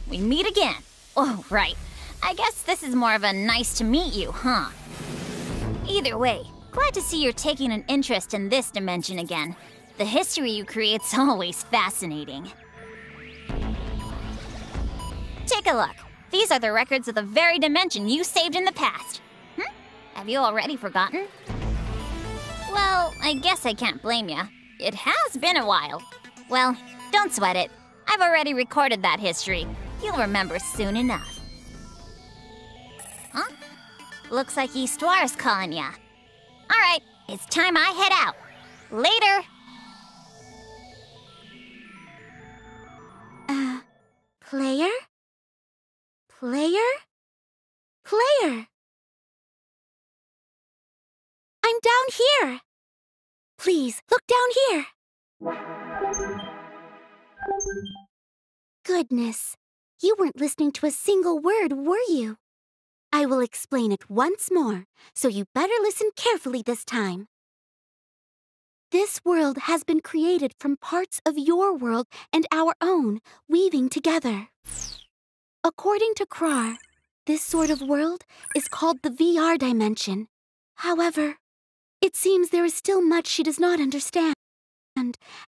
we meet again. Oh, right. I guess this is more of a nice to meet you, huh? Either way, glad to see you're taking an interest in this dimension again. The history you create's always fascinating. Take a look. These are the records of the very dimension you saved in the past. Have you already forgotten? Well, I guess I can't blame ya. It has been a while. Well, don't sweat it. I've already recorded that history. You'll remember soon enough. Huh? Looks like Histoire's calling ya. Alright, it's time I head out. Later! Player? Player? Player! I'm down here! Please, look down here! Goodness, you weren't listening to a single word, were you? I will explain it once more, so you better listen carefully this time. This world has been created from parts of your world and our own, weaving together. According to Krar, this sort of world is called the VR dimension. However, it seems there is still much she does not understand,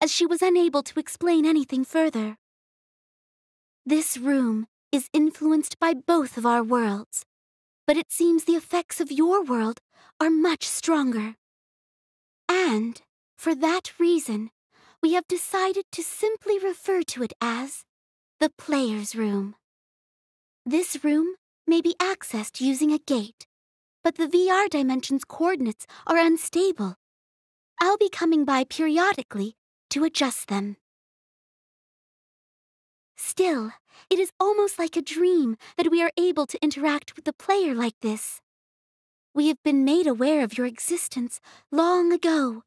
as she was unable to explain anything further. This room is influenced by both of our worlds, but it seems the effects of your world are much stronger. And, for that reason, we have decided to simply refer to it as the Player's Room. This room may be accessed using a gate, but the VR dimension's coordinates are unstable. I'll be coming by periodically to adjust them. Still, it is almost like a dream that we are able to interact with the player like this. We have been made aware of your existence long ago,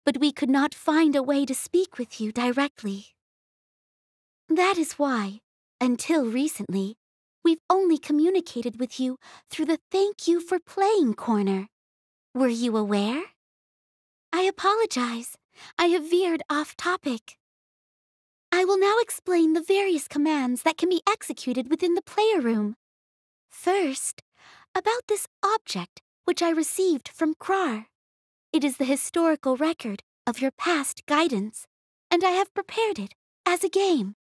but we could not find a way to speak with you directly. That is why, until recently, we've only communicated with you through the Thank You for Playing corner. Were you aware? I apologize. I have veered off topic. I will now explain the various commands that can be executed within the player room. First, about this object which I received from Krar. It is the historical record of your past guidance, and I have prepared it as a game.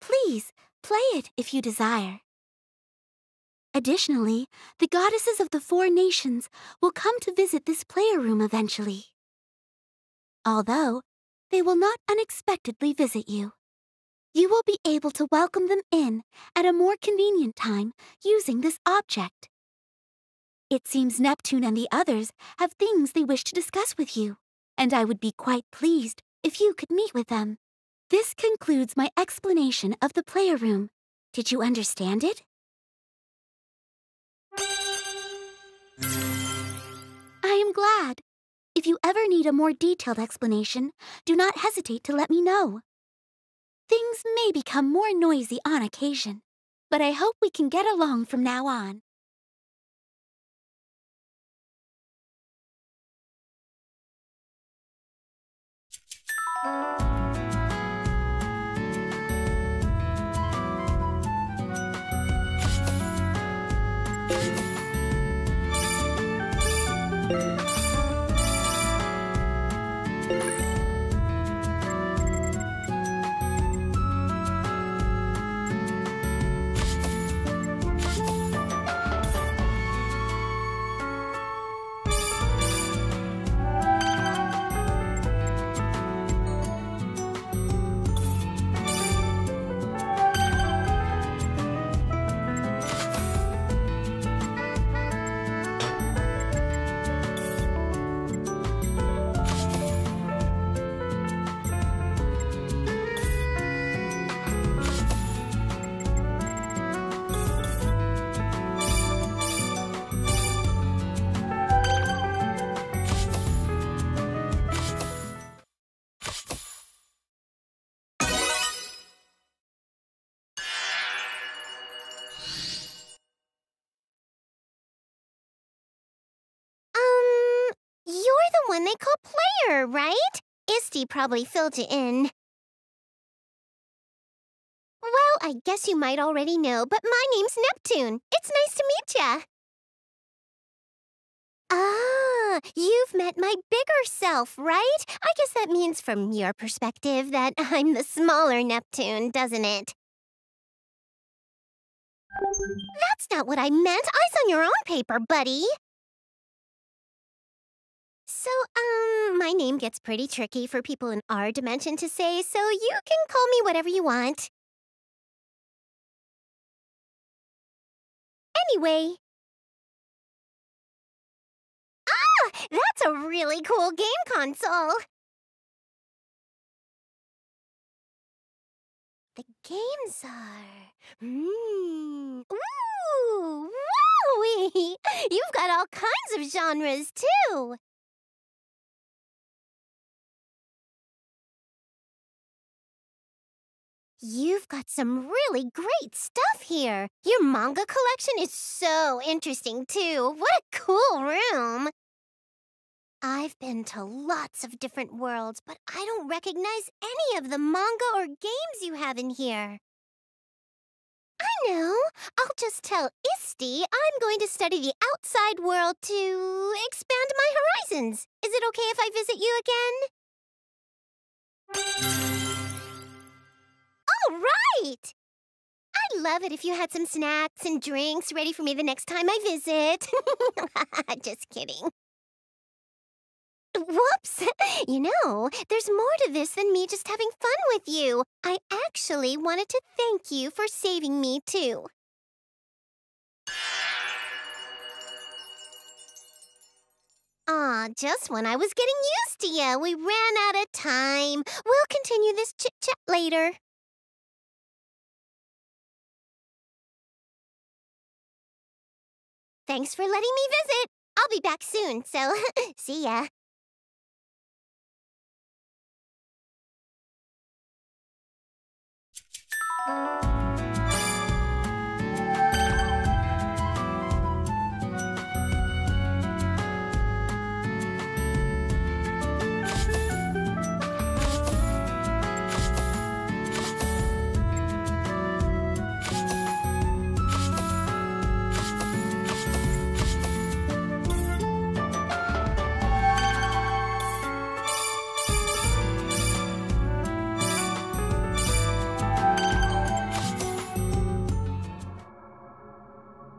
Please, play it if you desire. Additionally, the goddesses of the 4 nations will come to visit this player room eventually. Although, they will not unexpectedly visit you. You will be able to welcome them in at a more convenient time using this object. It seems Neptune and the others have things they wish to discuss with you, and I would be quite pleased if you could meet with them. This concludes my explanation of the player room. Did you understand it? I am glad. If you ever need a more detailed explanation, do not hesitate to let me know. Things may become more noisy on occasion, but I hope we can get along from now on. You're the one they call Player, right? Isti probably filled you in. Well, I guess you might already know, but my name's Neptune. It's nice to meet ya. Ah, you've met my bigger self, right? I guess that means from your perspective that I'm the smaller Neptune, doesn't it? That's not what I meant. Eyes on your own paper, buddy. So, my name gets pretty tricky for people in our dimension to say, so you can call me whatever you want. Anyway. Ah! That's a really cool game console! The games are... Ooh! Wowee! You've got all kinds of genres, too! You've got some really great stuff here. Your manga collection is so interesting, too. What a cool room. I've been to lots of different worlds, but I don't recognize any of the manga or games you have in here. I know. I'll just tell Isti I'm going to study the outside world to expand my horizons. Is it okay if I visit you again? All right! I'd love it if you had some snacks and drinks ready for me the next time I visit. Just kidding. Whoops! You know, there's more to this than me just having fun with you. I actually wanted to thank you for saving me, too. Aw, just when I was getting used to you, we ran out of time. We'll continue this chit-chat later. Thanks for letting me visit. I'll be back soon, so see ya.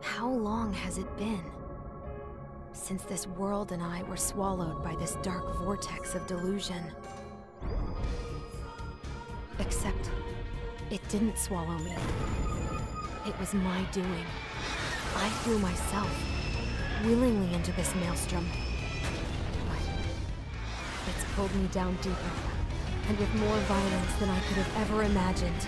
How long has it been since this world and I were swallowed by this dark vortex of delusion? Except, it didn't swallow me. It was my doing. I threw myself willingly into this maelstrom. But it's pulled me down deeper, and with more violence than I could have ever imagined.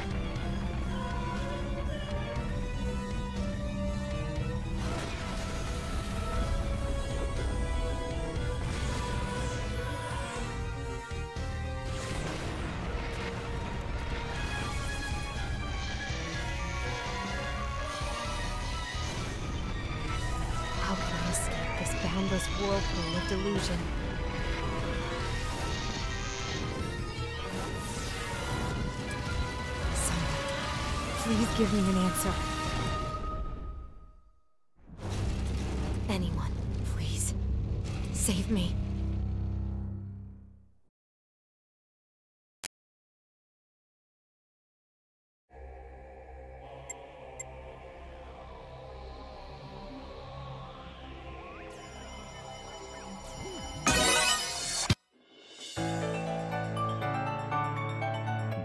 How can I escape this boundless whirlpool of delusion? Someone, please give me an answer. Anyone, please. Save me.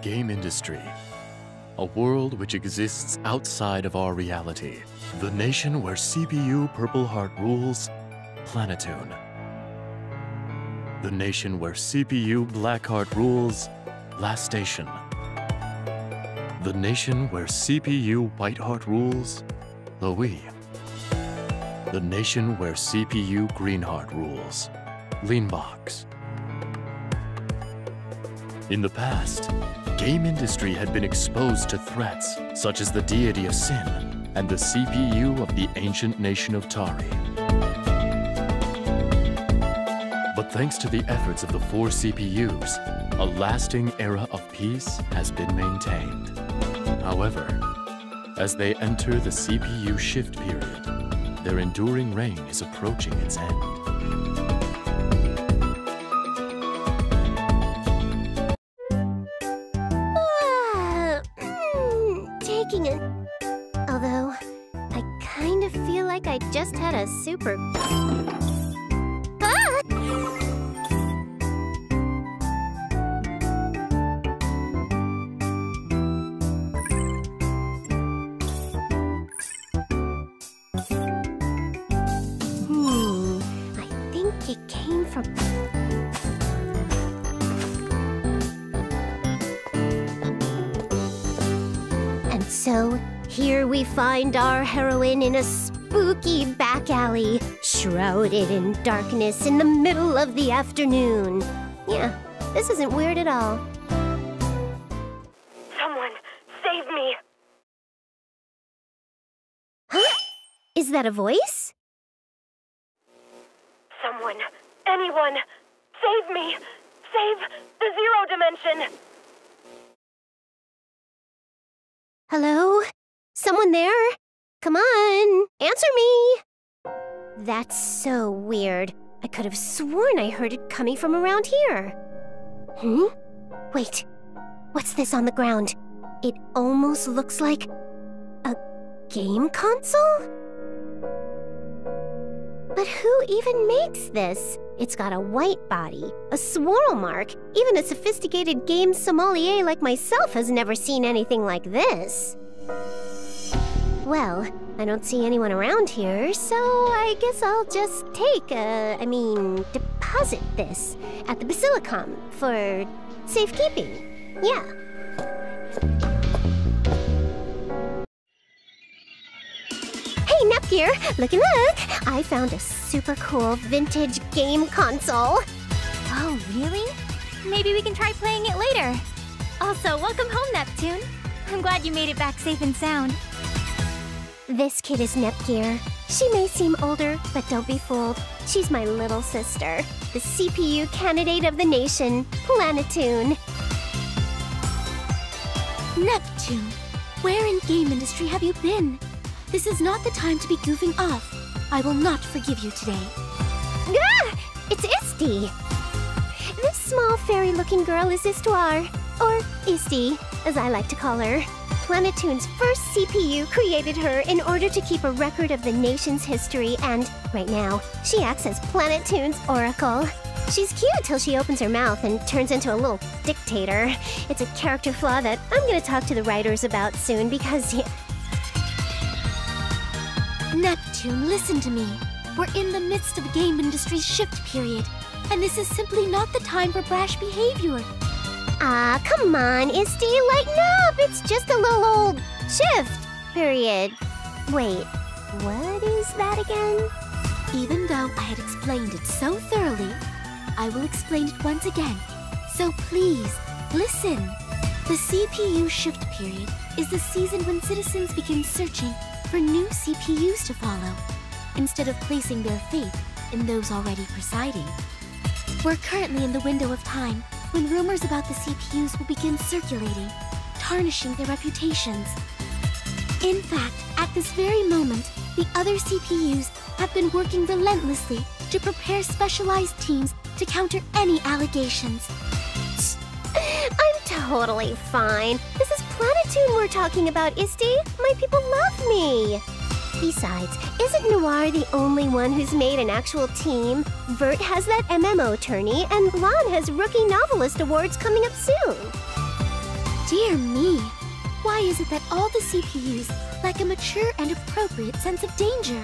Game industry. A world which exists outside of our reality. The nation where CPU Purple Heart rules, Planetoon. The nation where CPU Blackheart rules, Last Station. The nation where CPU Whiteheart rules, Louis. The nation where CPU Greenheart rules, Leanbox. In the past, game industry had been exposed to threats such as the deity of sin and the CPU of the ancient nation of Tari. But thanks to the efforts of the 4 CPUs, a lasting era of peace has been maintained. However, as they enter the CPU shift period, their enduring reign is approaching its end. Taking it. Although, I kind of feel like I just had a super... It came from... And so, here we find our heroine in a spooky back alley, shrouded in darkness in the middle of the afternoon. Yeah, this isn't weird at all. Someone, save me! Huh? Is that a voice? Someone, anyone, save me! Save the Zero Dimension! Hello? Someone there? Come on, answer me! That's so weird. I could have sworn I heard it coming from around here. Wait, what's this on the ground? It almost looks like a game console? But who even makes this? It's got a white body, a swirl mark. Even a sophisticated game sommelier like myself has never seen anything like this. Well, I don't see anyone around here, so I guess I'll just deposit this at the Basilicom for safekeeping. Yeah. Hey, Nepgear, look! I found a super cool vintage game console. Oh, really? Maybe we can try playing it later. Also, welcome home, Neptune. I'm glad you made it back safe and sound. This kid is Nepgear. She may seem older, but don't be fooled. She's my little sister, the CPU candidate of the nation, Planetoon. Neptune, where in game industry have you been? This is not the time to be goofing off. I will not forgive you today. Ah! It's Isti! This small fairy-looking girl is Histoire, or Isti, as I like to call her. Planetoon's first CPU created her in order to keep a record of the nation's history, and right now, she acts as Planetoon's oracle. She's cute till she opens her mouth and turns into a little dictator. It's a character flaw that I'm gonna talk to the writers about soon because... Neptune, listen to me. We're in the midst of game industry's shift period, and this is simply not the time for brash behavior. Ah, come on, Isti, lighten up! It's just a little old shift period. Wait, what is that again? Even though I had explained it so thoroughly, I will explain it once again. So please, listen. The CPU shift period is the season when citizens begin searching for new CPUs to follow, instead of placing their faith in those already presiding. We're currently in the window of time when rumors about the CPUs will begin circulating, tarnishing their reputations. In fact, at this very moment, the other CPUs have been working relentlessly to prepare specialized teams to counter any allegations. I'm totally fine. This is Planetoon we're talking about, Isti. My people love me. Besides, isn't Noir the only one who's made an actual team? Vert has that MMO tourney, and Lan has Rookie Novelist Awards coming up soon. Dear me, why is it that all the CPUs lack a mature and appropriate sense of danger?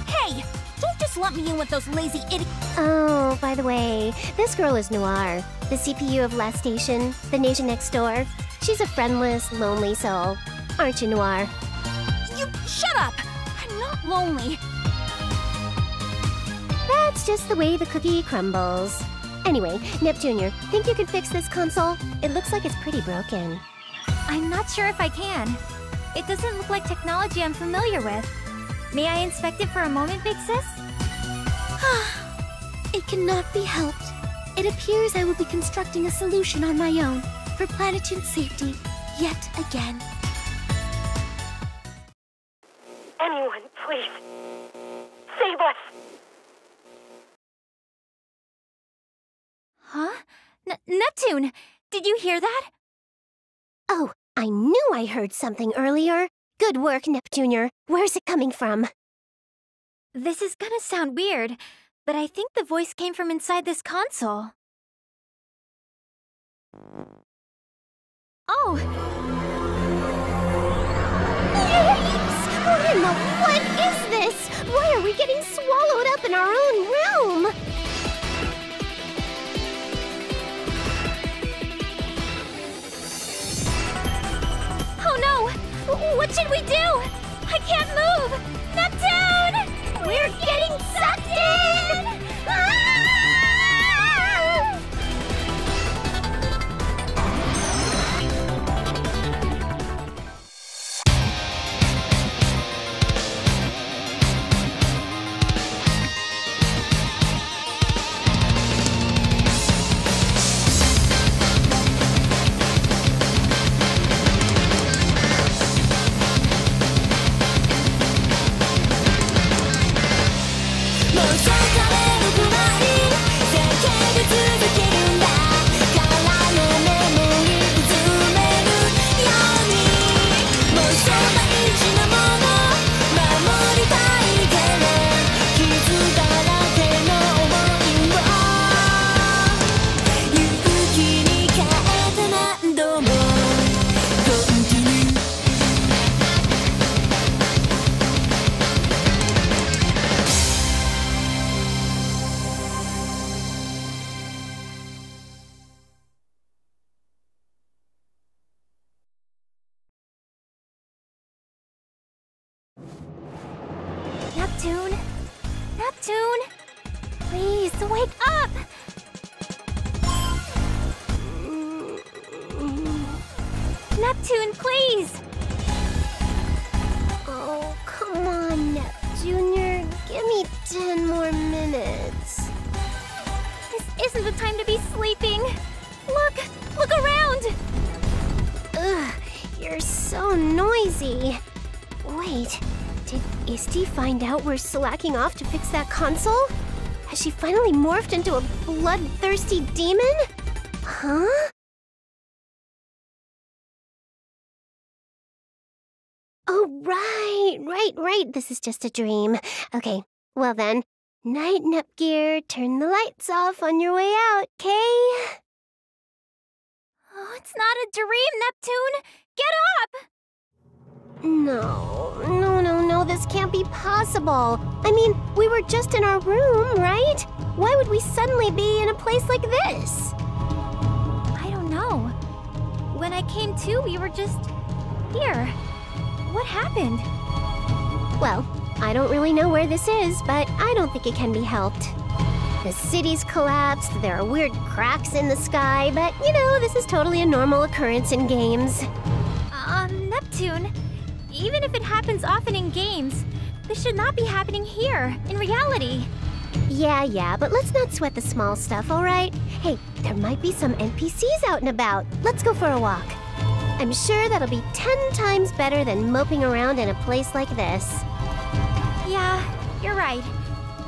Hey! Don't just lump me in with those lazy idiots. Oh, by the way, this girl is Noir, the CPU of Last Station, the nation next door. She's a friendless, lonely soul. Aren't you, Noir? You shut up! I'm not lonely. That's just the way the cookie crumbles. Anyway, Nep Jr., think you could fix this console? It looks like it's pretty broken. I'm not sure if I can. It doesn't look like technology I'm familiar with. May I inspect it for a moment, Big Sis? It cannot be helped. It appears I will be constructing a solution on my own, for Planetoon's safety yet again. Anyone, please. Save us! Huh? Neptune, did you hear that? Oh, I knew I heard something earlier. Good work, Neptunior. Where's it coming from? This is gonna sound weird, but I think the voice came from inside this console. Oh! What in the what is this? Why are we getting swallowed up in our own room? Oh no! What should we do? I can't move! Neptune! We're getting sucked in! Ah! Neptune? Neptune? Please, wake up! Neptune, please! Oh, come on, Neptunior. Give me 10 more minutes. This isn't the time to be sleeping. Look around! Ugh, you're so noisy. Wait, did Isti find out we're slacking off to fix that console? Has she finally morphed into a bloodthirsty demon? Huh? Oh, right. This is just a dream. Okay, well then. Night, Nepgear. Turn the lights off on your way out, okay? Oh, it's not a dream, Neptune! Get up! No, this can't be possible. I mean, we were just in our room, right? Why would we suddenly be in a place like this? I don't know. When I came to, we were just here. What happened? Well, I don't really know where this is, but I don't think it can be helped. The city's collapsed, there are weird cracks in the sky, but, you know, this is totally a normal occurrence in games. Neptune, even if it happens often in games, this should not be happening here, in reality. Yeah, but let's not sweat the small stuff, alright? Hey, there might be some NPCs out and about. Let's go for a walk. I'm sure that'll be 10 times better than moping around in a place like this. Yeah, you're right.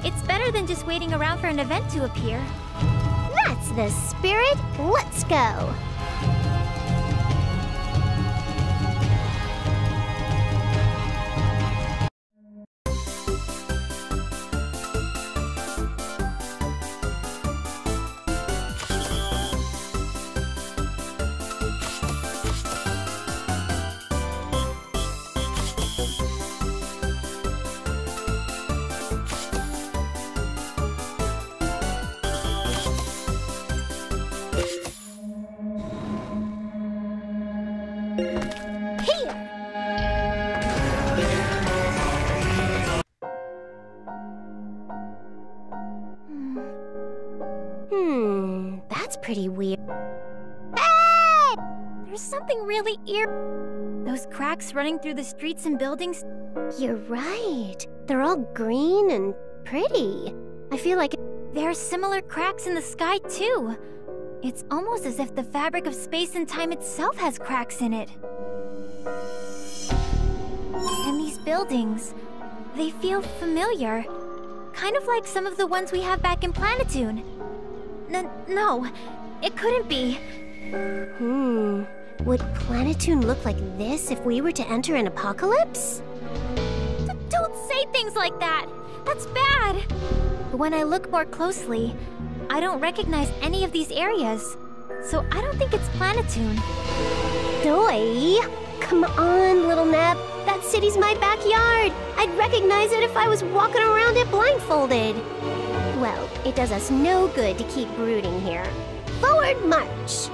It's better than just waiting around for an event to appear. That's the spirit. Let's go. That's pretty weird. Hey! There's something really eerie. Those cracks running through the streets and buildings. You're right. They're all green and pretty. I feel like... There are similar cracks in the sky, too. It's almost as if the fabric of space and time itself has cracks in it. And these buildings, they feel familiar. Kind of like some of the ones we have back in Planetoon. No, it couldn't be. Would Planetoon look like this if we were to enter an apocalypse? Don't say things like that! That's bad! But when I look more closely, I don't recognize any of these areas. So I don't think it's Planetoon. Doi! Come on, little Nep. That city's my backyard. I'd recognize it if I was walking around it blindfolded. Well, it does us no good to keep brooding here. Forward march!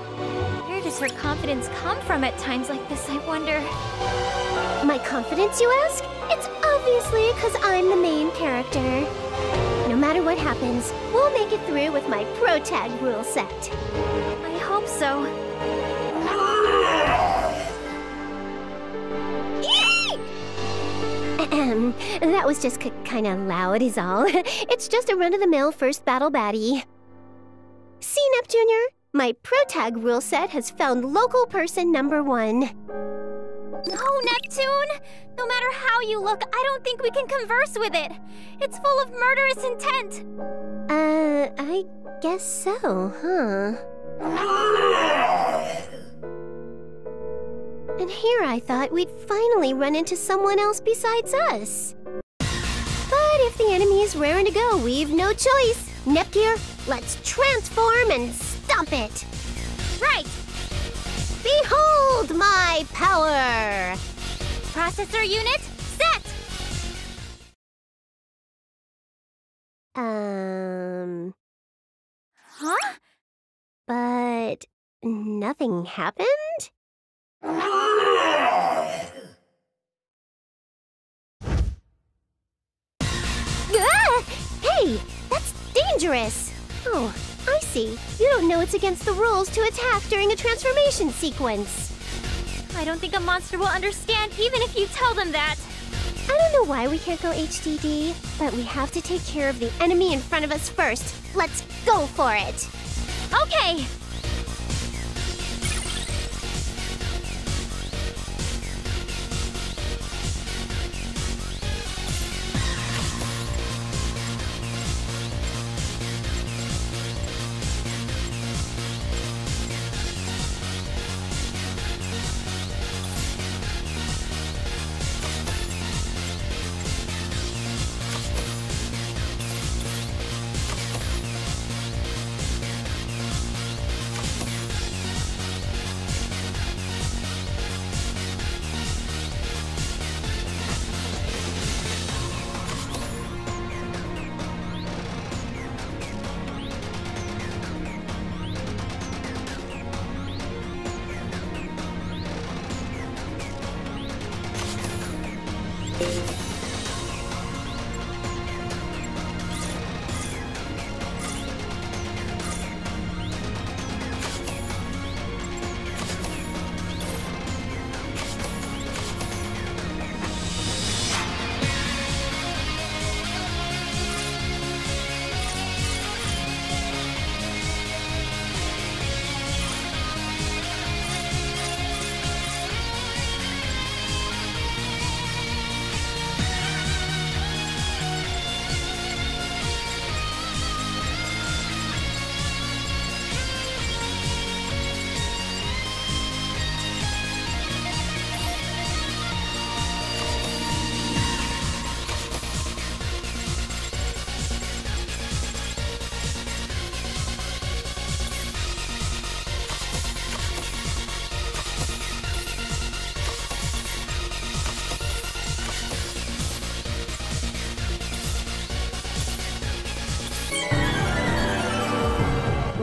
Where does her confidence come from at times like this, I wonder? My confidence, you ask? It's obviously because I'm the main character. No matter what happens, we'll make it through with my pro tag rule set. I hope so. That was just kinda loud is all. It's just a run-of-the-mill first battle baddie. See, Nep Jr.? My pro tag rule set has found local person number 1. No, Neptune! No matter how you look, I don't think we can converse with it. It's full of murderous intent. I guess so, huh? And here I thought we'd finally run into someone else besides us. But if the enemy is raring to go, we've no choice. Nepgear, let's transform and stomp it! Right! Behold my power! Processor unit, set! Huh? But nothing happened? Hey, that's dangerous! Oh, I see. You don't know it's against the rules to attack during a transformation sequence. I don't think a monster will understand even if you tell them that. I don't know why we can't go HDD, but we have to take care of the enemy in front of us first. Let's go for it! Okay!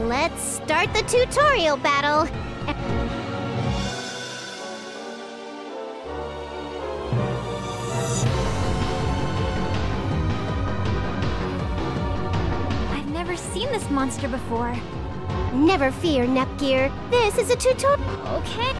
Let's start the tutorial battle. I've never seen this monster before. Never fear, Nepgear. This is a tutorial. Okay.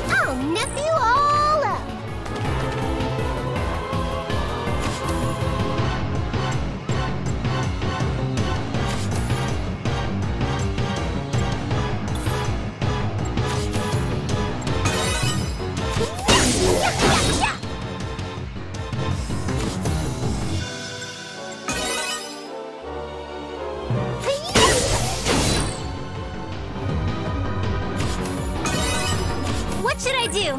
I'll nip you all up. What should I do?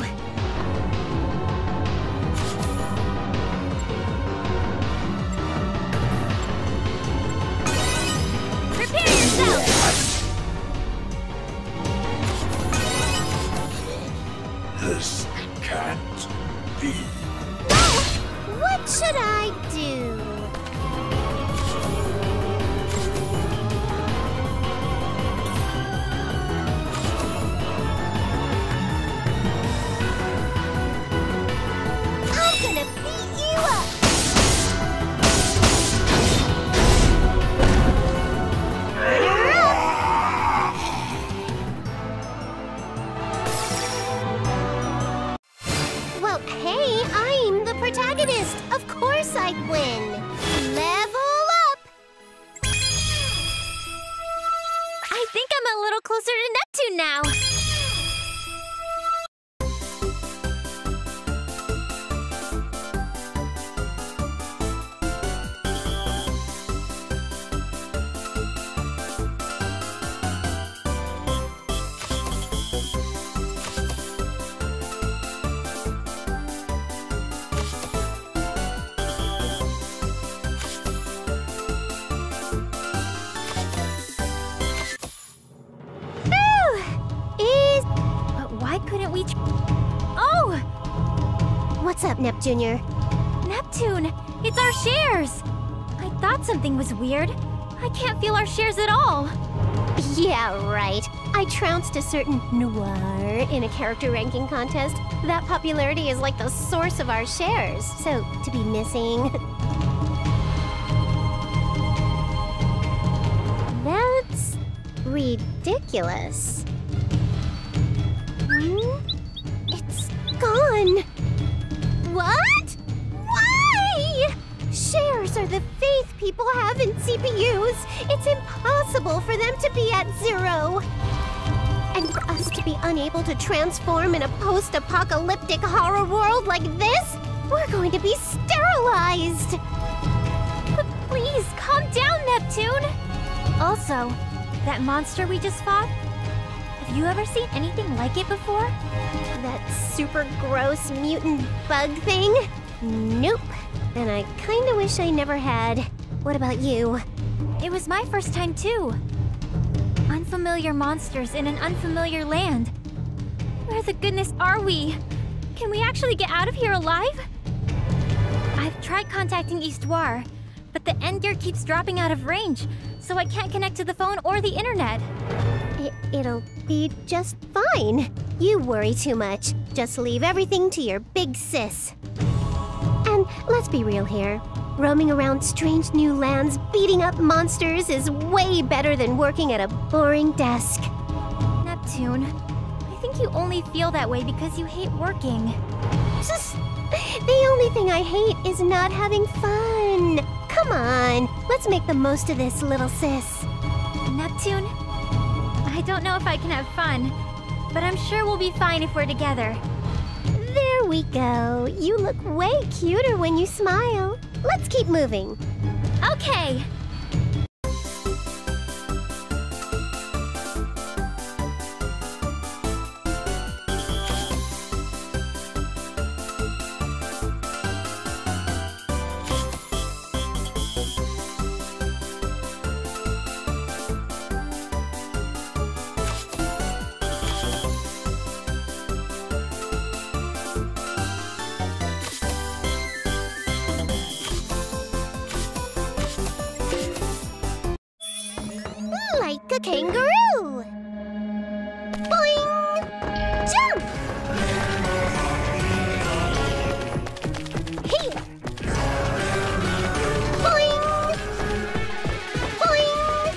Prepare yourself! This can't be. What should I do? I'm gonna beat you up! Well, hey, I'm the protagonist. Of course I'd win. Level up! I think I'm a little closer to Neptune now. But why couldn't we Oh! What's up, Nep Jr.? Neptune! It's our shares! I thought something was weird. I can't feel our shares at all. Yeah, right. I trounced a certain noir in a character ranking contest. That popularity is like the source of our shares. So, to be missing... That's... ridiculous. It's gone. What? Why? Shares are the faith people have in CPUs. It's impossible for them to be at zero. And for us to be unable to transform in a post-apocalyptic horror world like this, we're going to be sterilized. But please, calm down, Neptune! Also, that monster we just fought, have you ever seen anything like it before? That super gross mutant bug thing? Nope. And I kinda wish I never had. What about you? It was my first time too. Unfamiliar monsters in an unfamiliar land. Where the goodness are we? Can we actually get out of here alive? I've tried contacting Histoire, but the end gear keeps dropping out of range, so I can't connect to the phone or the internet. It'll be just fine. You worry too much. Just leave everything to your big sis. And let's be real here. Roaming around strange new lands, beating up monsters is way better than working at a boring desk. Neptune, I think you only feel that way because you hate working. The only thing I hate is not having fun. Come on, let's make the most of this, little sis. Neptune, I don't know if I can have fun, but I'm sure we'll be fine if we're together. There we go. You look way cuter when you smile. Let's keep moving. Okay! Like a kangaroo! Boing! Jump! Hey! Boing! Boing!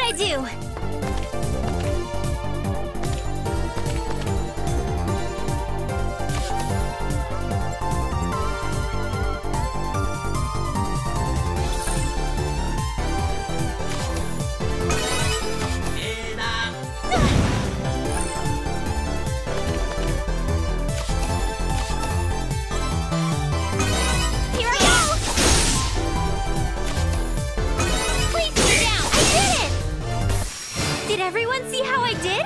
I do? Everyone see how I did?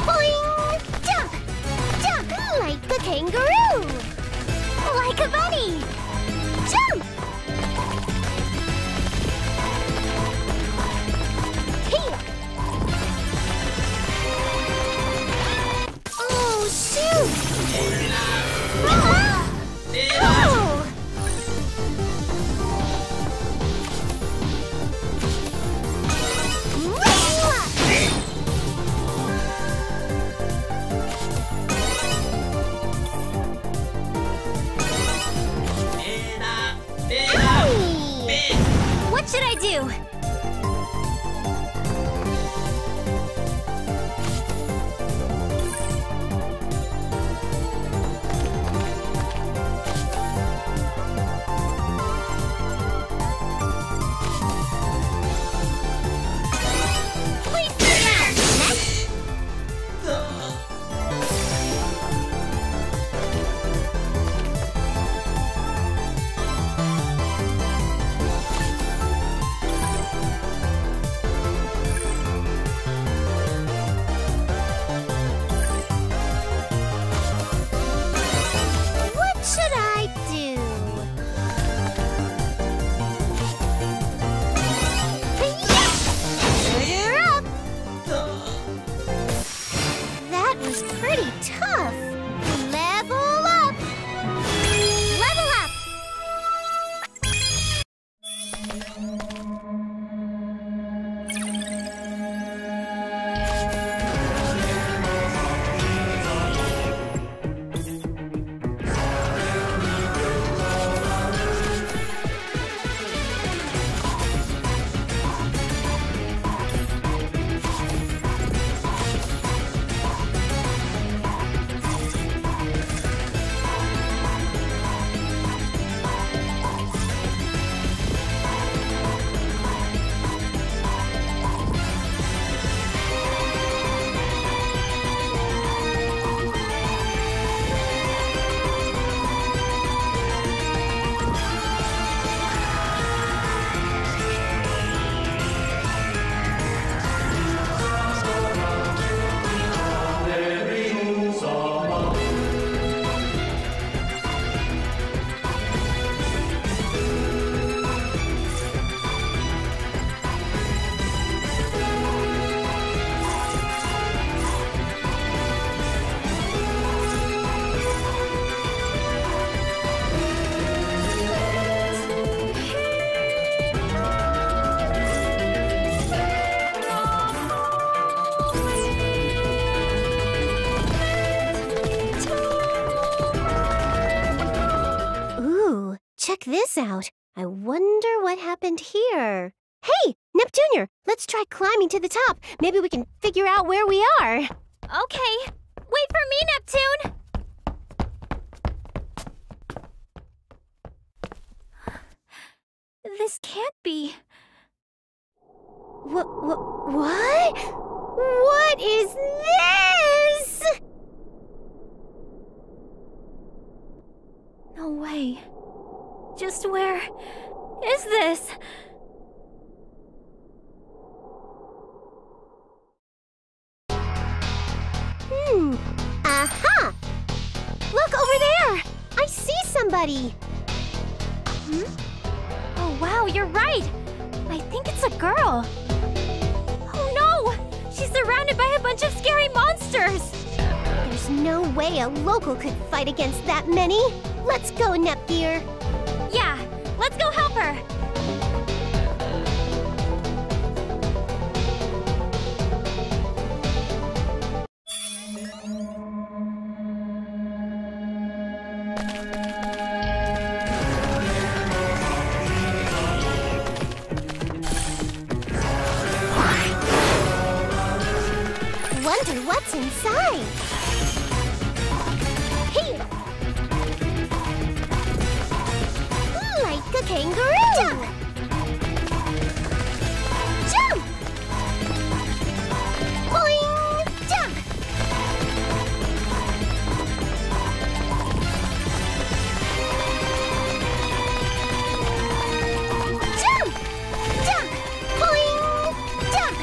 Boing! Jump! Jump like the kangaroo! Like a bunny! Jump! Here! Oh, shoot! Oh! What should I do? Please sit down! What should I do? You're up! That was pretty tough. Level up! Level up! Ooh, check this out. I wonder what happened here. Hey, Neptunia, let's try climbing to the top. Maybe we can figure out where we are. Okay. Wait for me, Neptune! This can't be. What? What is this? No way. Just where is this? Aha! Look over there! I see somebody! Oh wow, you're right! I think it's a girl. Oh no! She's surrounded by a bunch of scary monsters! They're There's no way a local could fight against that many. Let's go, Neptunia. Yeah, let's go help her. Wonder what's inside. Here. Like a kangaroo. Jump. Jump. Boing. Jump. Jump. Jump. Boing. Jump.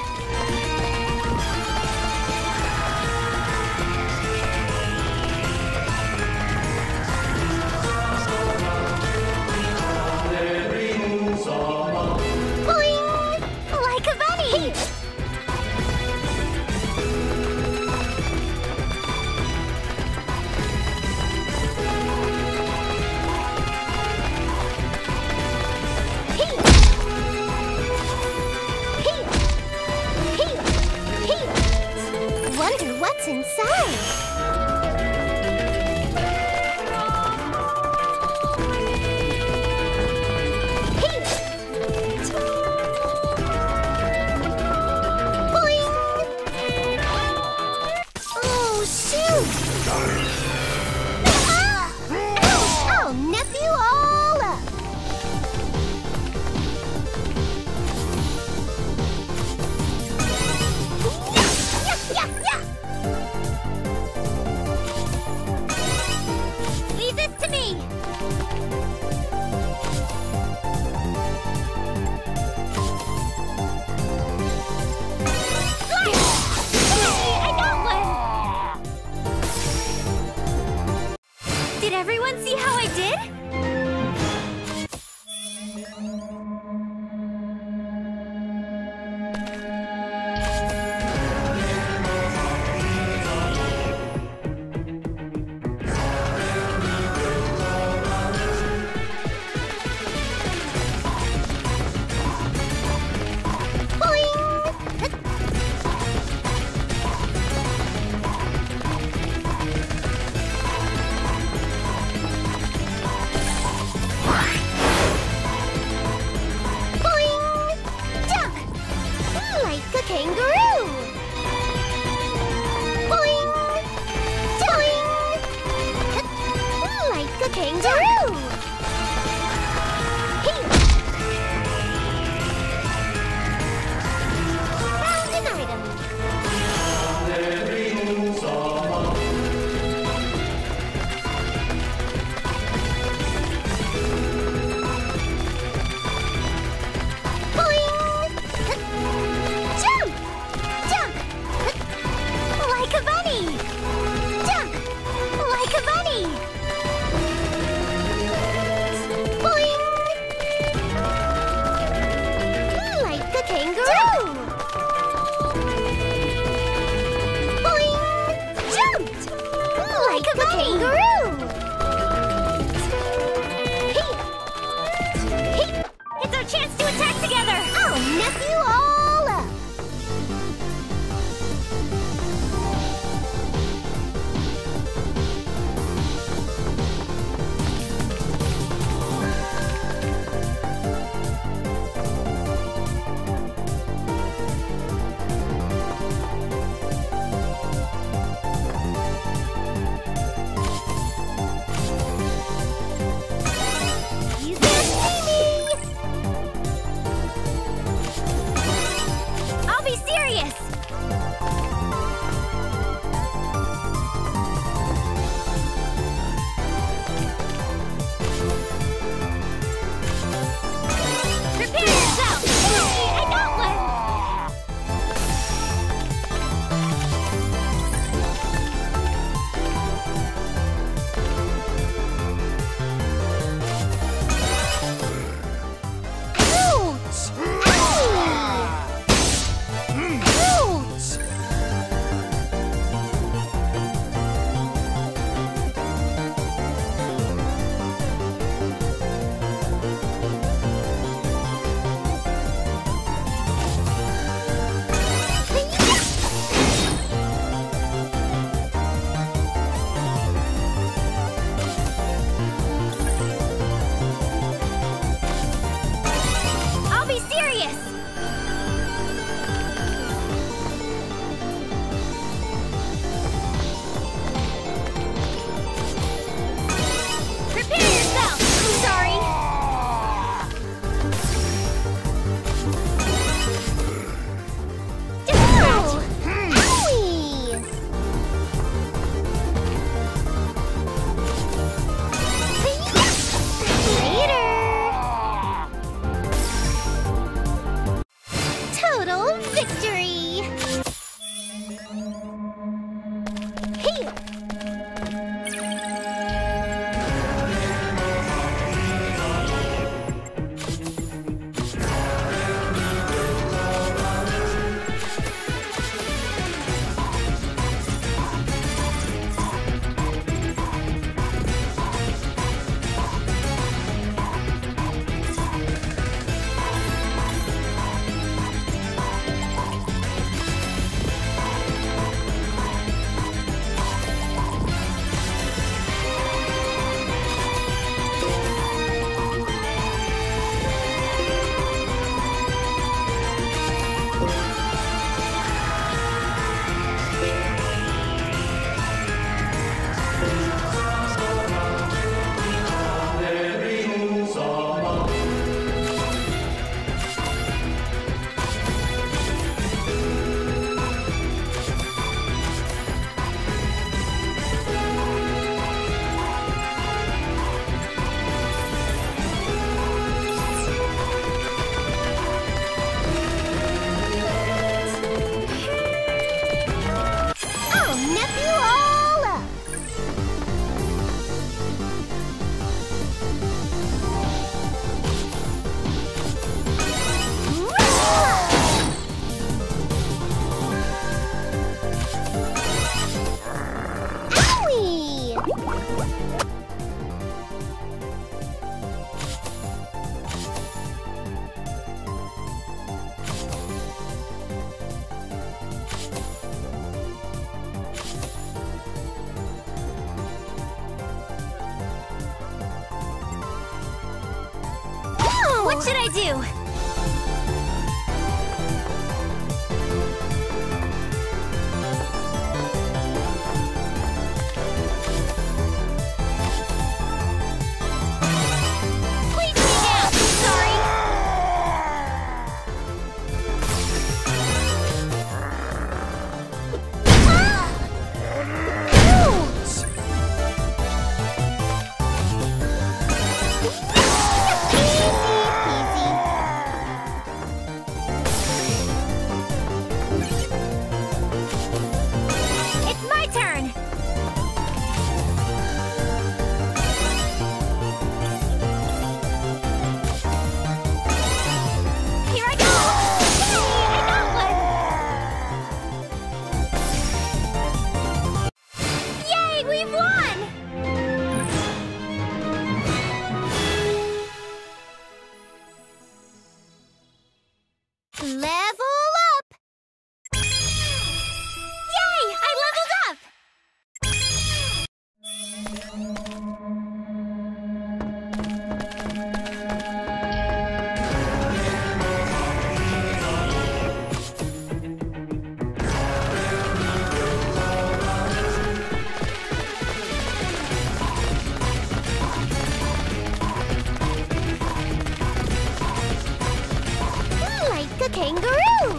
Boing! Like a bunny! Wonder what's inside. Oh, shoot! I'll nip you all up! Leave this to me. I got one. Did everyone see how I did? Like a kangaroo! Boing! Boing! Like a kangaroo! Found an item. Boing! Jump! Jump! Like a bunny! Jump! Like a bunny! What should I do? Please be down. Sorry. Ouch! It's my turn! Here I go! Yay! I got one! Yay! We've won! Level up! Yay! I leveled up! Like a kangaroo!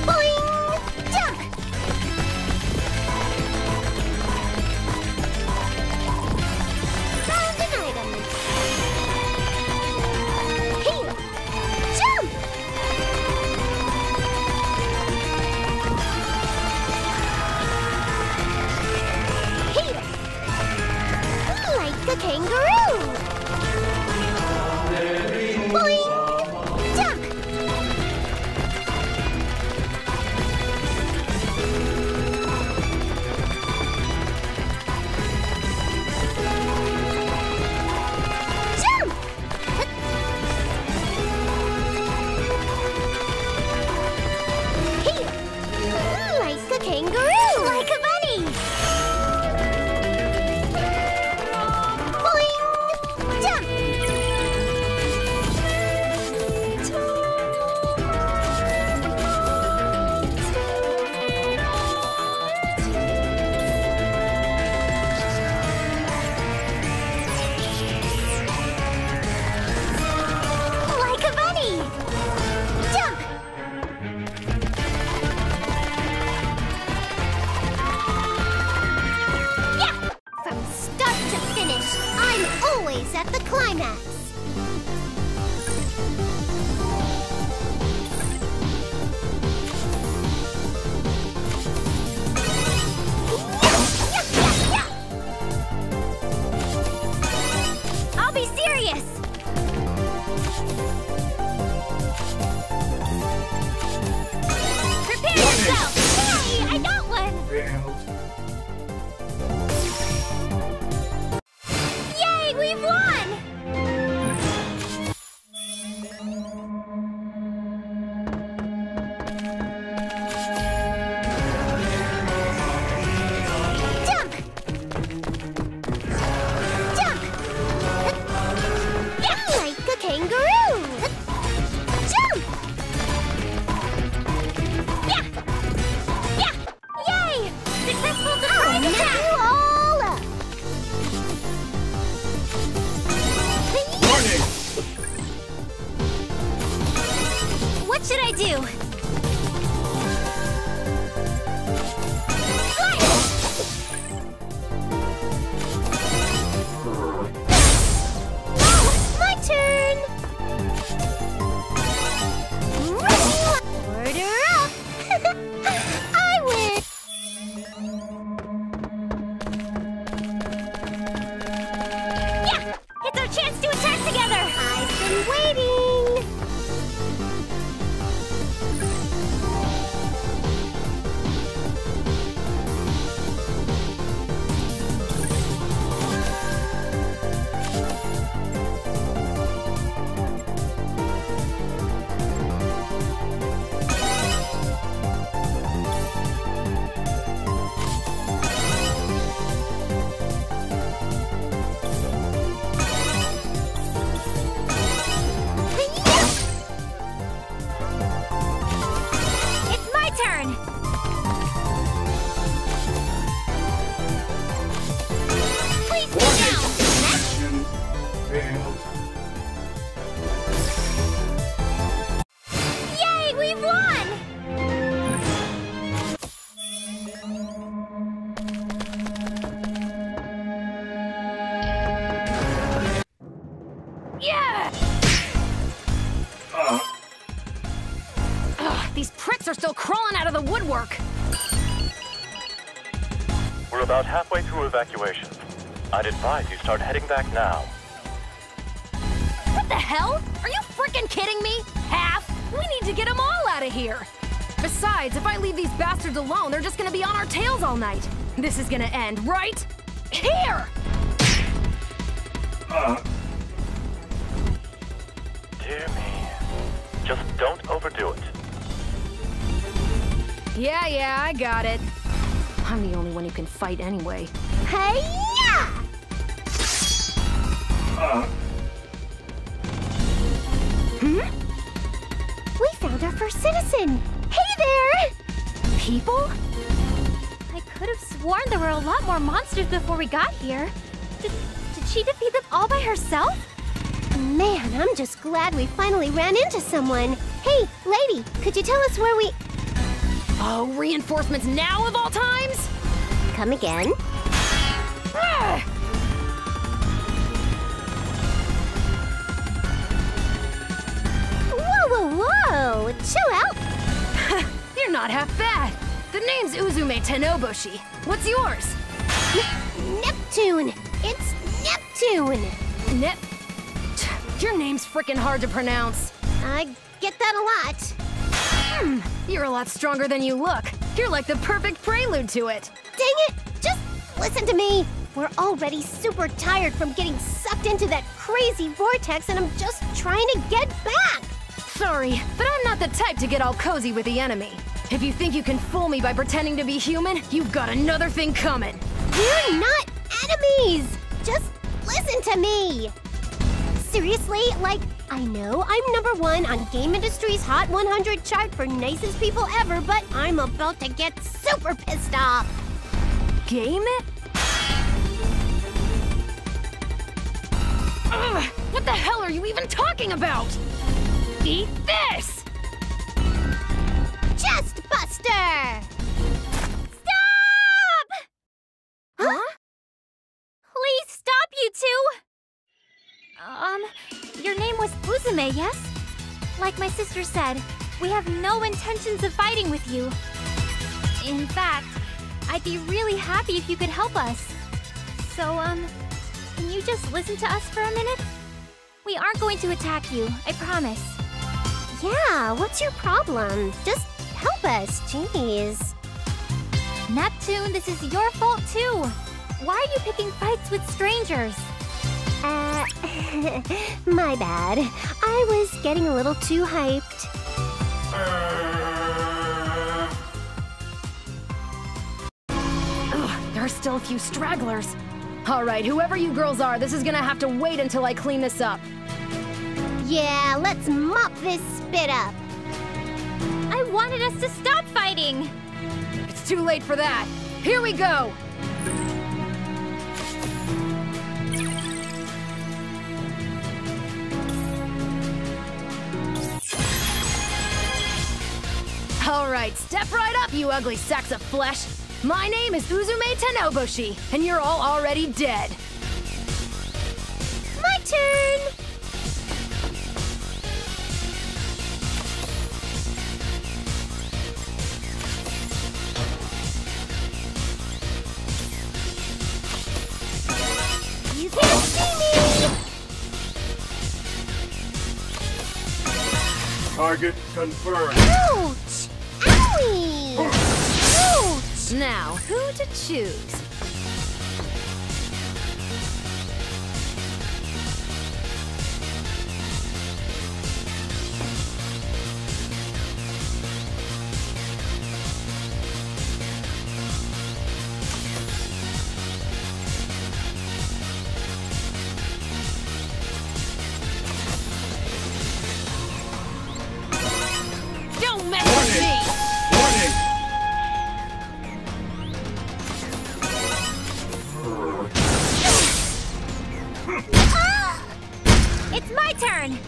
Boing! Jump! Found an item. Heel! Jump! Heel! Like a kangaroo! Boing! Jump! Jump! Heel! Like a kangaroo! Like a bunny! Boing! Jump! Like a bunny! Jump! Yeah! From start to finish, I'm always at the climax. I'll be serious! Prepare yourself! Yay! I got one! Yay! We've won! Jump! Jump! Yeah! Like a kangaroo! Jump! Yeah! Yeah! Yay! Successful surprise I'll attack! nip you all up! Warning! What should I do? Fire! Oh, my turn! Order up! I win! Yeah! It's our chance to attack together! I've been waiting! are still crawling out of the woodwork. We're about halfway through evacuation. I'd advise you start heading back now. What the hell? Are you freaking kidding me? Half? We need to get them all out of here. Besides, if I leave these bastards alone, they're just gonna be on our tails all night. This is gonna end, right? Here! Dear me. Just don't overdo it. Yeah, I got it. I'm the only one who can fight anyway. Hey-ya! We found our first citizen! Hey there! People? I could have sworn there were a lot more monsters before we got here. Did she defeat them all by herself? Man, I'm just glad we finally ran into someone. Hey, lady, could you tell us where we... Oh, reinforcements now of all times? Come again? Ah! Whoa! Chill out! You're not half bad. The name's Uzume Tenoboshi. What's yours? Neptune! It's Neptune! Your name's frickin' hard to pronounce. I get that a lot. You're a lot stronger than you look. You're like the perfect prelude to it. Dang it! Just listen to me! We're already super tired from getting sucked into that crazy vortex, and I'm just trying to get back! Sorry, but I'm not the type to get all cozy with the enemy. If you think you can fool me by pretending to be human, you've got another thing coming. We're not enemies! Just listen to me! Seriously, like, I know I'm #1 on Game Industry's Hot 100 chart for nicest people ever, but I'm about to get super pissed off! Game it? Ugh, what the hell are you even talking about? Eat this! Chest Buster! Stop! Huh? Please stop, you two! Your name was Uzume, yes? Like my sister said, we have no intentions of fighting with you. In fact, I'd be really happy if you could help us. So, can you just listen to us for a minute? We aren't going to attack you, I promise. Yeah, what's your problem? Just help us, jeez. Neptune, this is your fault too. Why are you picking fights with strangers? My bad. I was getting a little too hyped. Ugh, there are still a few stragglers. All right, whoever you girls are, this is gonna have to wait until I clean this up. Yeah, let's mop this spit up. I wanted us to stop fighting. It's too late for that. Here we go! All right, step right up, you ugly sacks of flesh. My name is Uzume Tenoboshi, and you're all already dead. My turn! You can't see me! Target confirmed. Ouch! Owie! Ouch! Now, who to choose? Don't mess with me! Warning! It's my turn.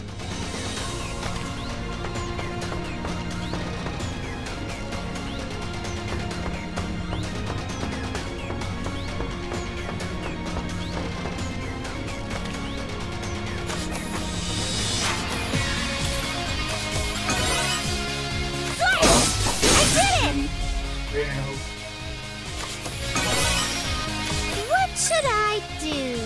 do?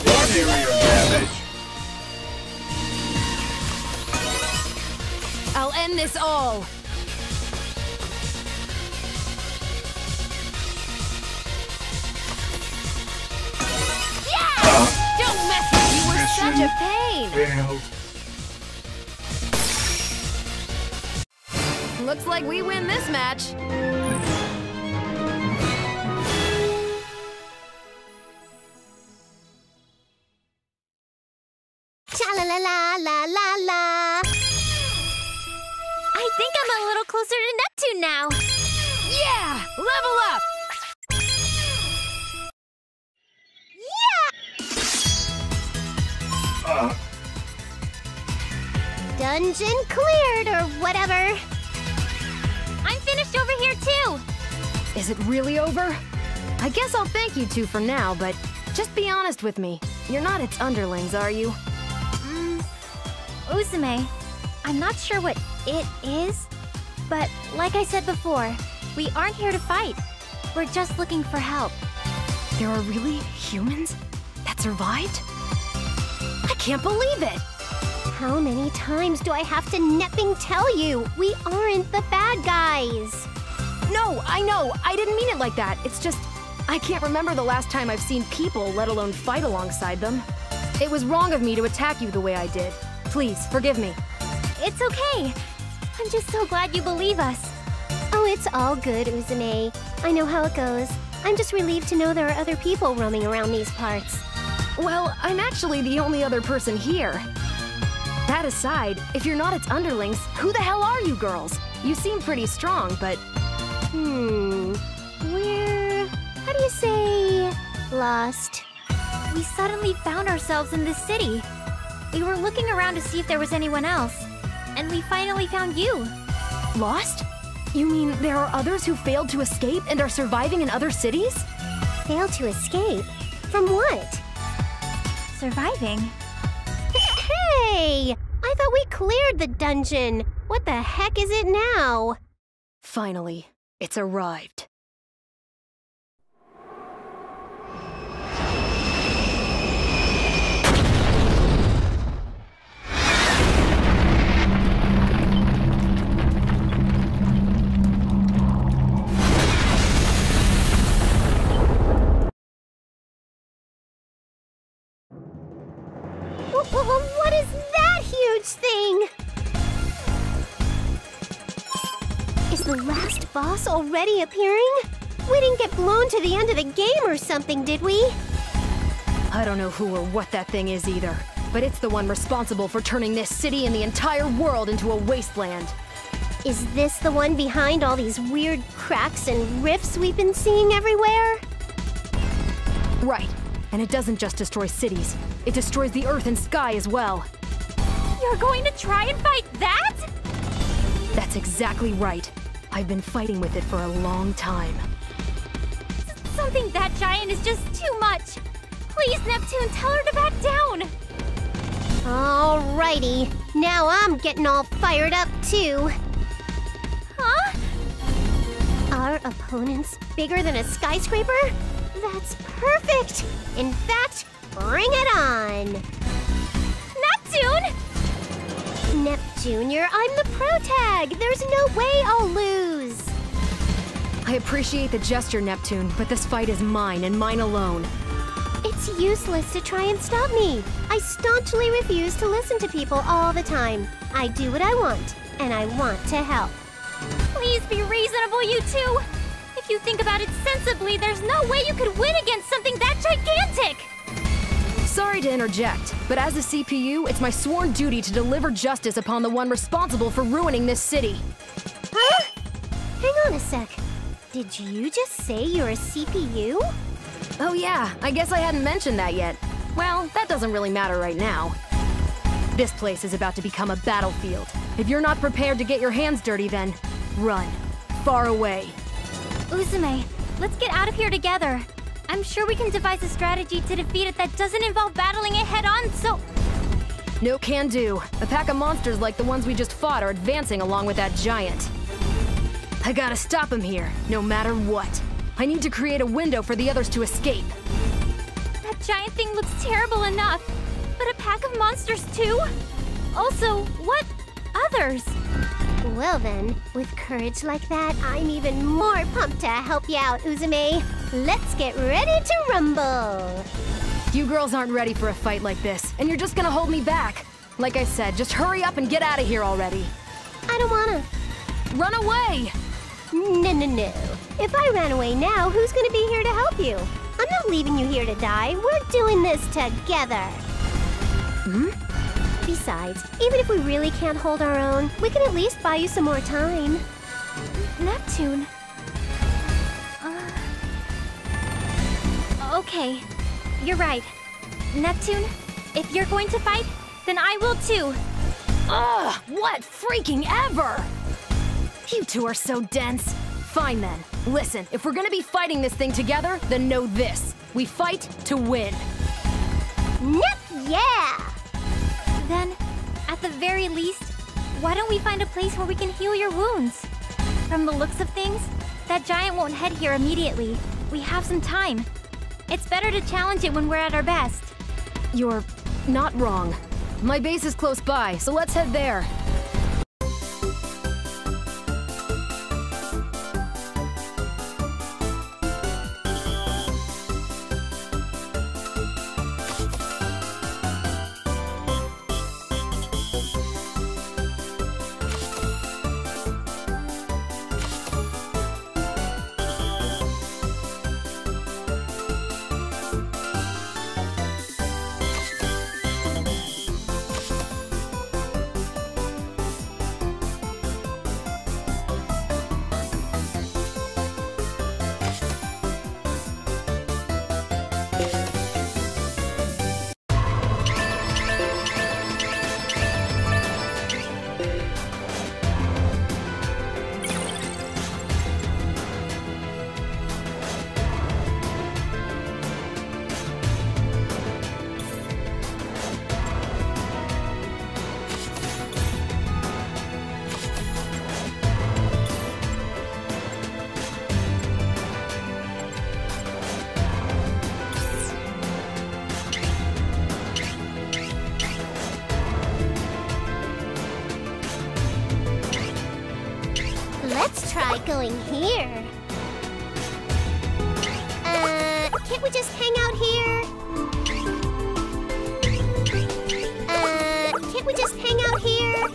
One area damage. I'll end this all! Don't mess with me! You were such a pain! Failed. Looks like we win this match. Cha-la-la-la-la-la-la! I think I'm a little closer to Neptune now. Yeah! Level up! Dungeon cleared, or whatever. I'm finished over here too. Is it really over? I guess I'll thank you two for now, but just be honest with me. You're not its underlings, are you? Uzume, I'm not sure what it is, but like I said before, we aren't here to fight. We're just looking for help. There are really humans that survived? I can't believe it! How many times do I have to nepping tell you? We aren't the bad guys. No, I know. I didn't mean it like that. It's just, I can't remember the last time I've seen people, let alone fight alongside them. It was wrong of me to attack you the way I did. Please, forgive me. It's okay. I'm just so glad you believe us. Oh, it's all good, Uzume. I know how it goes. I'm just relieved to know there are other people roaming around these parts. Well, I'm actually the only other person here. That aside, if you're not its underlings, who the hell are you girls? You seem pretty strong, but... We're... how do you say... lost? We suddenly found ourselves in this city. We were looking around to see if there was anyone else, and we finally found you. Lost? You mean there are others who failed to escape and are surviving in other cities? Failed to escape? From what? Surviving? Hey! I thought we cleared the dungeon. What the heck is it now? Finally, it's arrived. What is that huge thing? Is the last boss already appearing? We didn't get blown to the end of the game or something, did we? I don't know who or what that thing is either, but it's the one responsible for turning this city and the entire world into a wasteland. Is this the one behind all these weird cracks and rifts we've been seeing everywhere? Right. And it doesn't just destroy cities. It destroys the earth and sky as well. You're going to try and fight that? That's exactly right. I've been fighting with it for a long time. Something that giant is just too much. Please, Neptune, tell her to back down. Alrighty. Now I'm getting all fired up, too. Huh? Our opponent's bigger than a skyscraper? That's perfect! In fact, bring it on! Neptune! Nep Jr., I'm the pro tag! There's no way I'll lose! I appreciate the gesture, Neptune, but this fight is mine and mine alone. It's useless to try and stop me. I staunchly refuse to listen to people all the time. I do what I want, and I want to help. Please be reasonable, you two! If you think about it sensibly, there's no way you could win against something that gigantic! Sorry to interject, but as a CPU, it's my sworn duty to deliver justice upon the one responsible for ruining this city. Huh? Hang on a sec. Did you just say you're a CPU? Oh yeah, I guess I hadn't mentioned that yet. Well, that doesn't really matter right now. This place is about to become a battlefield. If you're not prepared to get your hands dirty, then run. Far away. Uzume, let's get out of here together. I'm sure we can devise a strategy to defeat it that doesn't involve battling it head-on, so... No can do. A pack of monsters like the ones we just fought are advancing along with that giant. I gotta stop him here, no matter what. I need to create a window for the others to escape. That giant thing looks terrible enough, but a pack of monsters too? Also, what others? Well then, with courage like that, I'm even more pumped to help you out, Uzume. Let's get ready to rumble! You girls aren't ready for a fight like this, and you're just gonna hold me back. Like I said, just hurry up and get out of here already. I don't wanna. Run away! No. If I ran away now, who's gonna be here to help you? I'm not leaving you here to die. We're doing this together. Besides, even if we really can't hold our own, we can at least buy you some more time. Neptune. Okay, you're right. Neptune, if you're going to fight, then I will too. Ugh, what freaking ever! You two are so dense. Fine then. Listen, if we're gonna be fighting this thing together, then know this. We fight to win. Yeah! Then, at the very least, why don't we find a place where we can heal your wounds? From the looks of things, that giant won't head here immediately. We have some time. It's better to challenge it when we're at our best. You're not wrong. My base is close by, so let's head there. Let's try going here. Can't we just hang out here? Can't we just hang out here?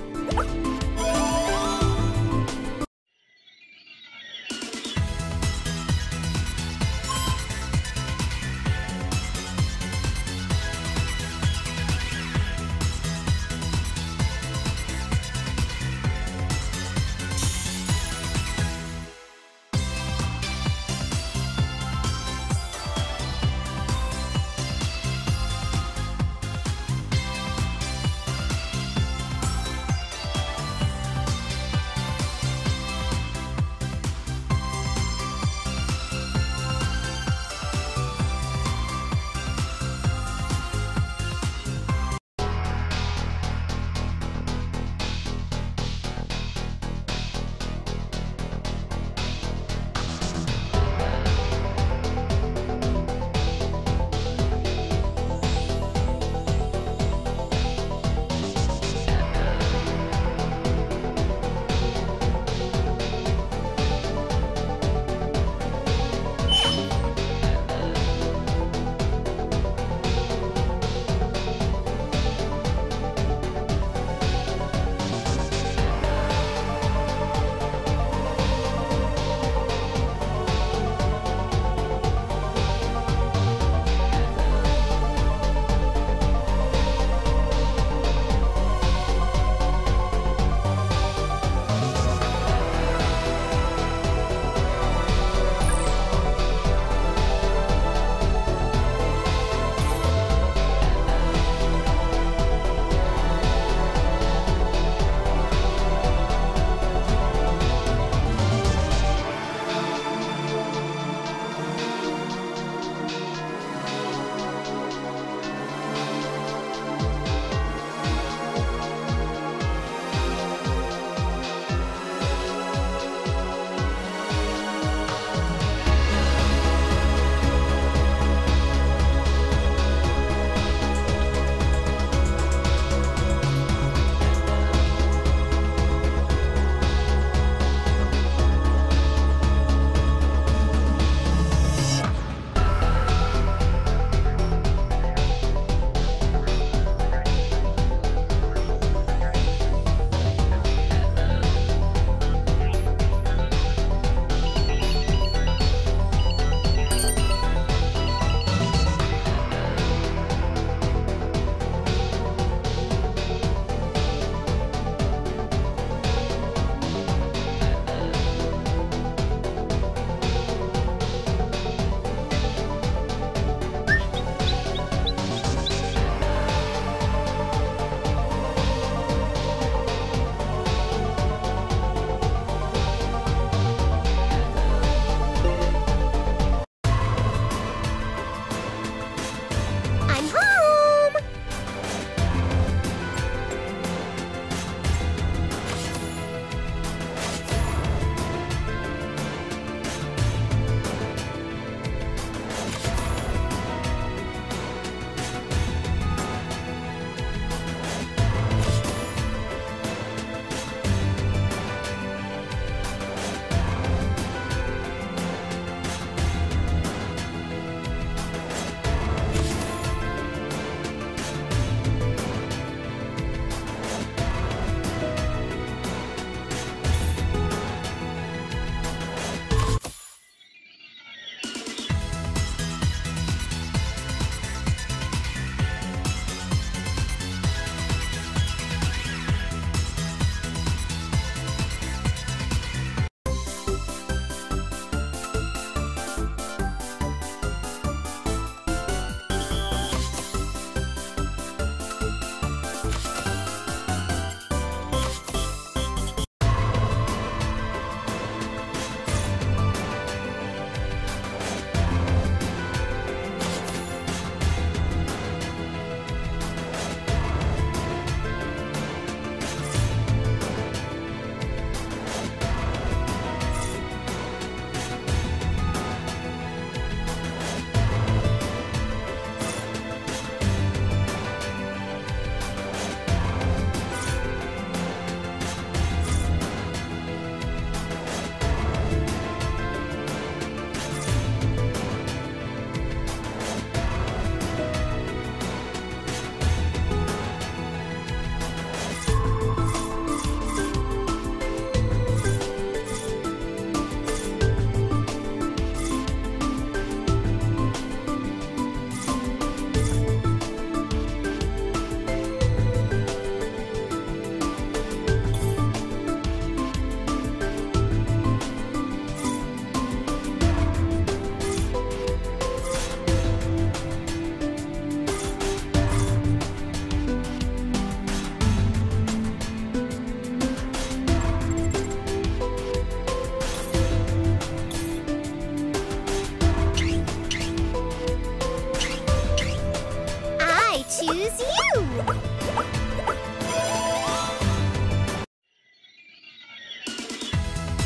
choose you!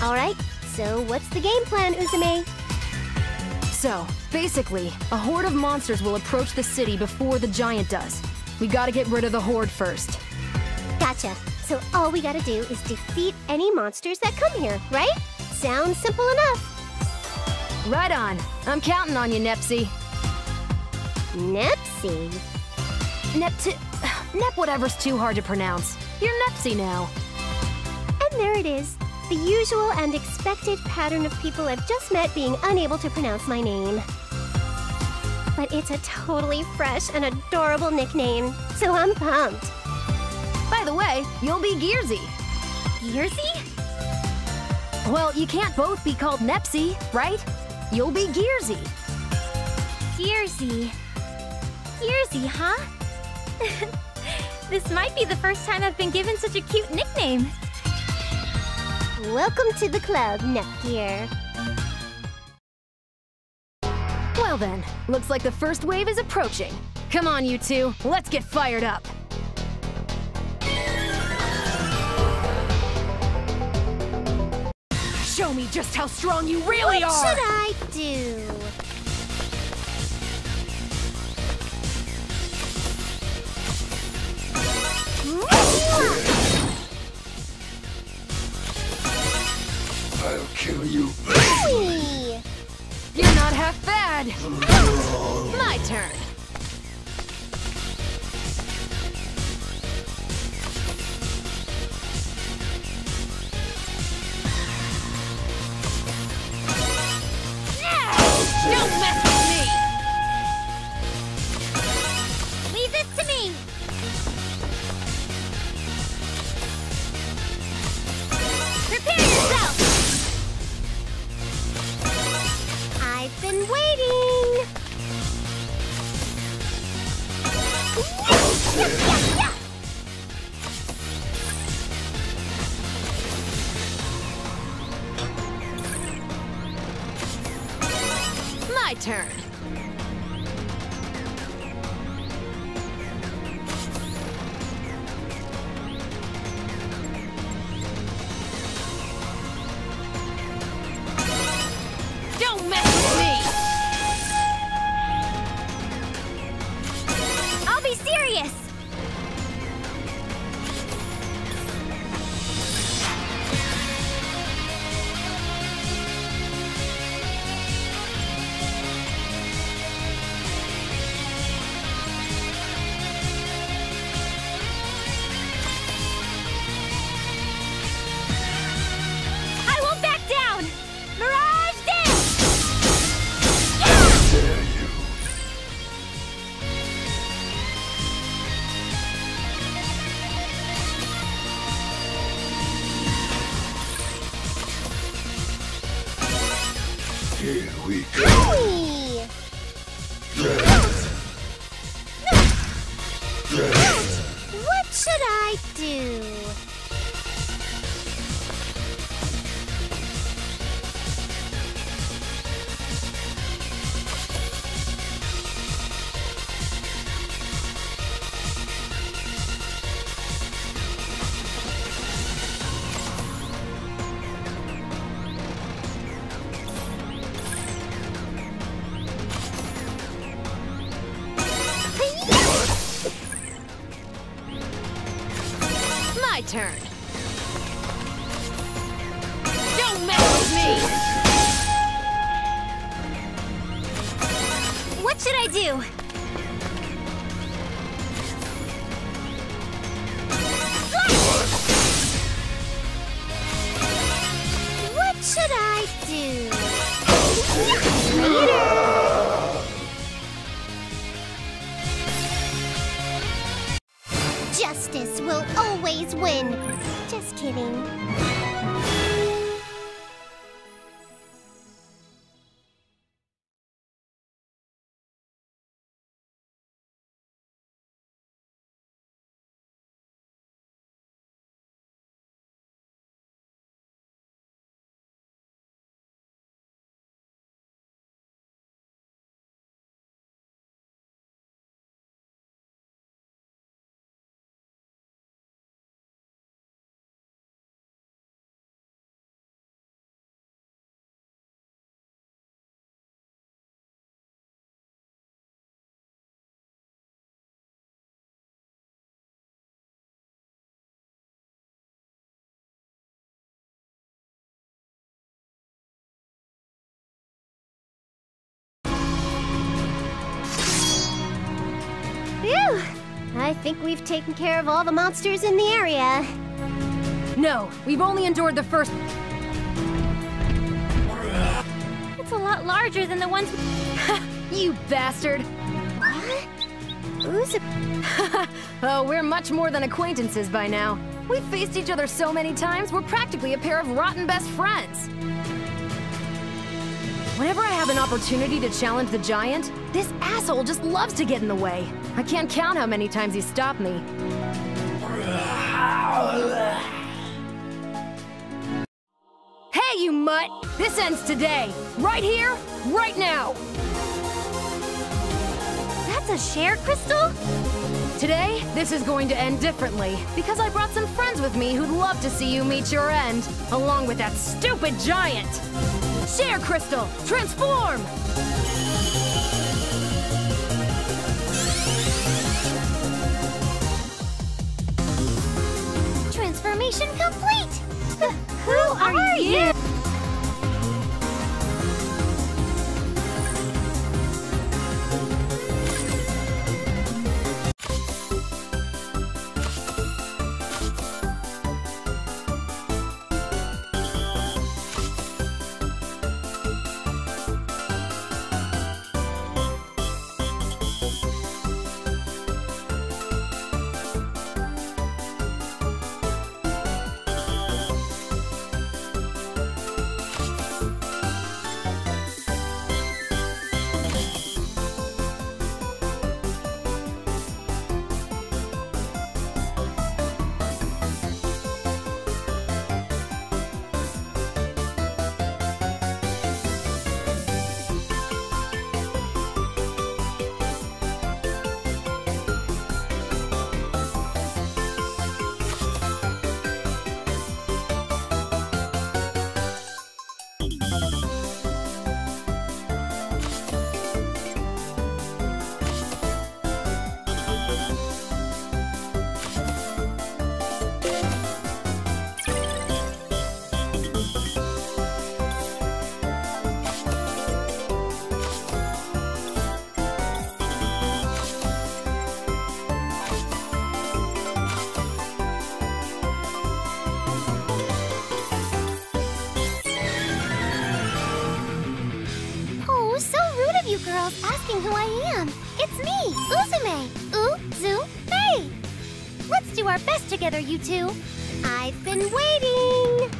Alright, so what's the game plan, Uzume? So, basically, a horde of monsters will approach the city before the giant does. We gotta get rid of the horde first. Gotcha. So all we gotta do is defeat any monsters that come here, right? Sounds simple enough. Right on. I'm counting on you, Nepsi. Nepsi? Nep whatever's too hard to pronounce. You're Nepsi now. And there it is. The usual and expected pattern of people I've just met being unable to pronounce my name. But it's a totally fresh and adorable nickname, so I'm pumped. By the way, you'll be Gearsy. Gearsy? Well, you can't both be called Nepsi, right? You'll be Gearsy. Gearsy. Gearsy, huh? This might be the first time I've been given such a cute nickname. Welcome to the club, Nepgear. Well then, looks like the first wave is approaching. Come on, you two, let's get fired up. Show me just how strong you really are! What should I do? I'll kill you. Whee! You're not half bad! My turn. Don't mess with me! Leave this to me! Prepare yourself! I've been waiting! My turn. Don't mess with me! I'll be serious! I won't back down! Mirage Dance! Dare you? Here we go. Whee! What should I do? My turn. Don't mess with me! What should I do? What should I do? Justice will always win. Just kidding. Phew! I think we've taken care of all the monsters in the area. No, we've only endured the first... It's a lot larger than the ones... You bastard! What? Who's a... Oh, we're much more than acquaintances by now. We've faced each other so many times, we're practically a pair of rotten best friends. Whenever I have an opportunity to challenge the giant, this asshole just loves to get in the way. I can't count how many times he's stopped me. Hey, you mutt! This ends today. Right here, right now! That's a share crystal? Today, this is going to end differently, because I brought some friends with me who'd love to see you meet your end, along with that stupid giant! Share Crystal, transform! Transformation complete! Who are you? You girls asking who I am. It's me, Uzume. Uzume. Let's do our best together, you two. I've been waiting.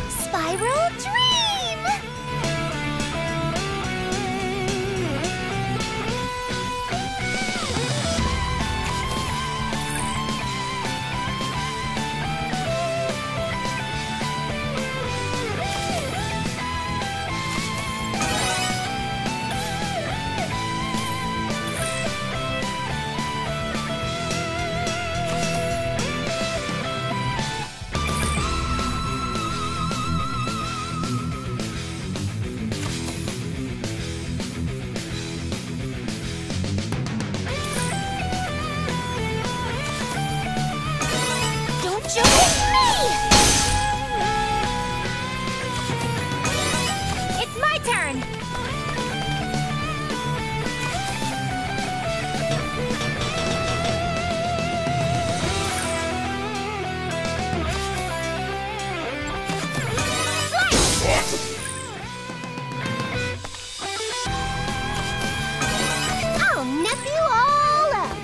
Spiral Dream! It's my turn! I'll nip you all up!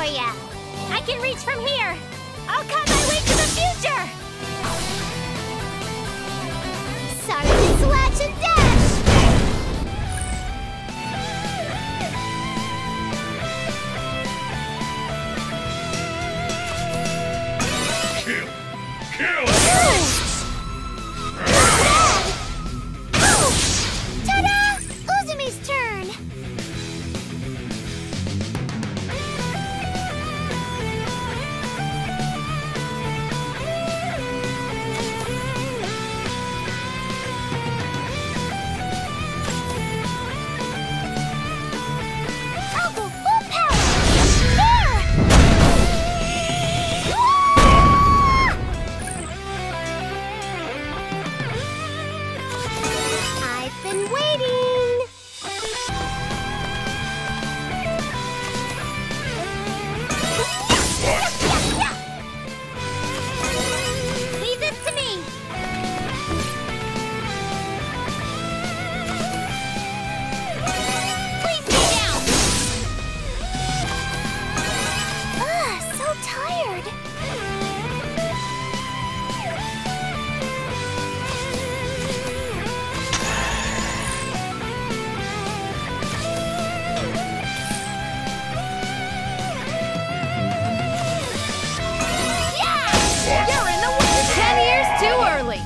for ya. I can reach from here. I'll cut my way to the future. Sorry to slash and dash. Kill! Kill! Ta-da! Uzumi's turn. I'll go full power. There! I've been waiting. Leave this to me. Please stay down. So tired. You're in the way! 10 years too early!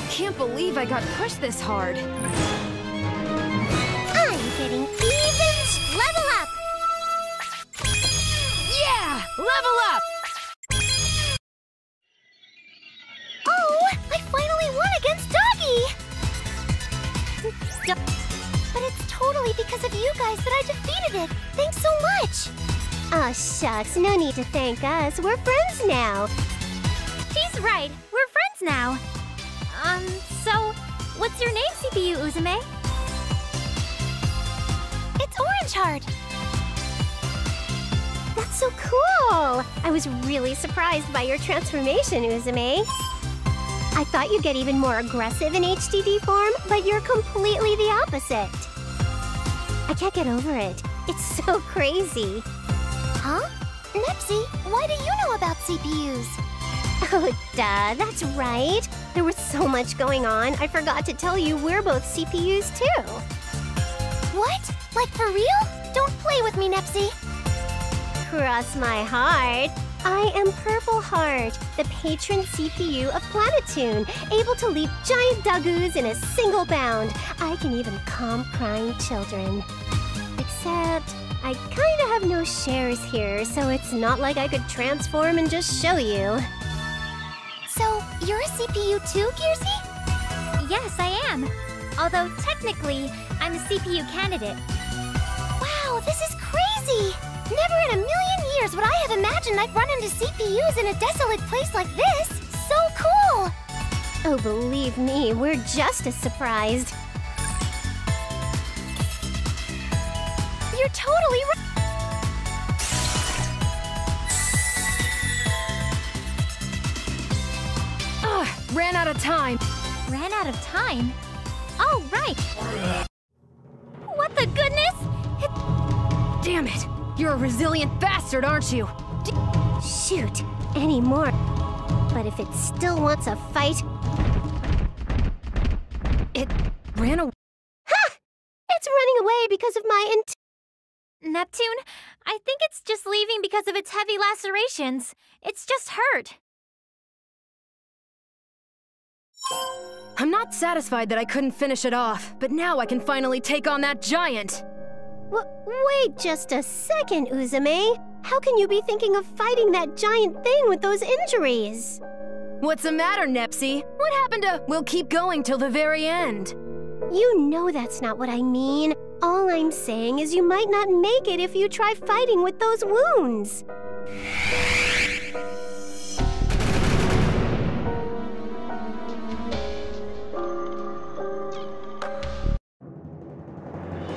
Can't believe I got pushed this hard. I'm getting even. Level up. Yeah! Level up! Oh, I finally won against Doggy! But it's totally because of you guys that I defeated it. Thanks so much. Oh, shucks. No need to thank us. We're friends now. She's right. We're friends now. So, what's your name, CPU Uzume? It's Orange Heart. That's so cool. I was really surprised by your transformation, Uzume. I thought you'd get even more aggressive in HDD form, but you're completely the opposite. I can't get over it. It's so crazy. Huh? Nepsi, why do you know about CPUs? Oh, duh, that's right. There was so much going on, I forgot to tell you we're both CPUs too. What? Like for real? Don't play with me, Nepsi. Cross my heart. I am Purple Heart, the patron CPU of Planetoon, able to leap giant Dagoos in a single bound. I can even calm crying children. Except, I kinda have no shares here, so it's not like I could transform and just show you. So, you're a CPU too, Gearsy? Yes, I am. Although, technically, I'm a CPU candidate. Wow, this is crazy! Never in a million years would I have imagined I'd run into CPUs in a desolate place like this! So cool! Oh, believe me, we're just as surprised. You're totally right! Ugh, ran out of time. Ran out of time? Oh, right. What the goodness? Damn it! You're a resilient bastard, aren't you? Shoot, any more. But if it still wants a fight... It ran away. Ha! It's running away because of my Neptune, I think it's just leaving because of its heavy lacerations. It's just hurt. I'm not satisfied that I couldn't finish it off, but now I can finally take on that giant. Wait just a second, Uzume. How can you be thinking of fighting that giant thing with those injuries? What's the matter, Nepsi? What happened to we'll keep going till the very end? You know that's not what I mean. All I'm saying is you might not make it if you try fighting with those wounds.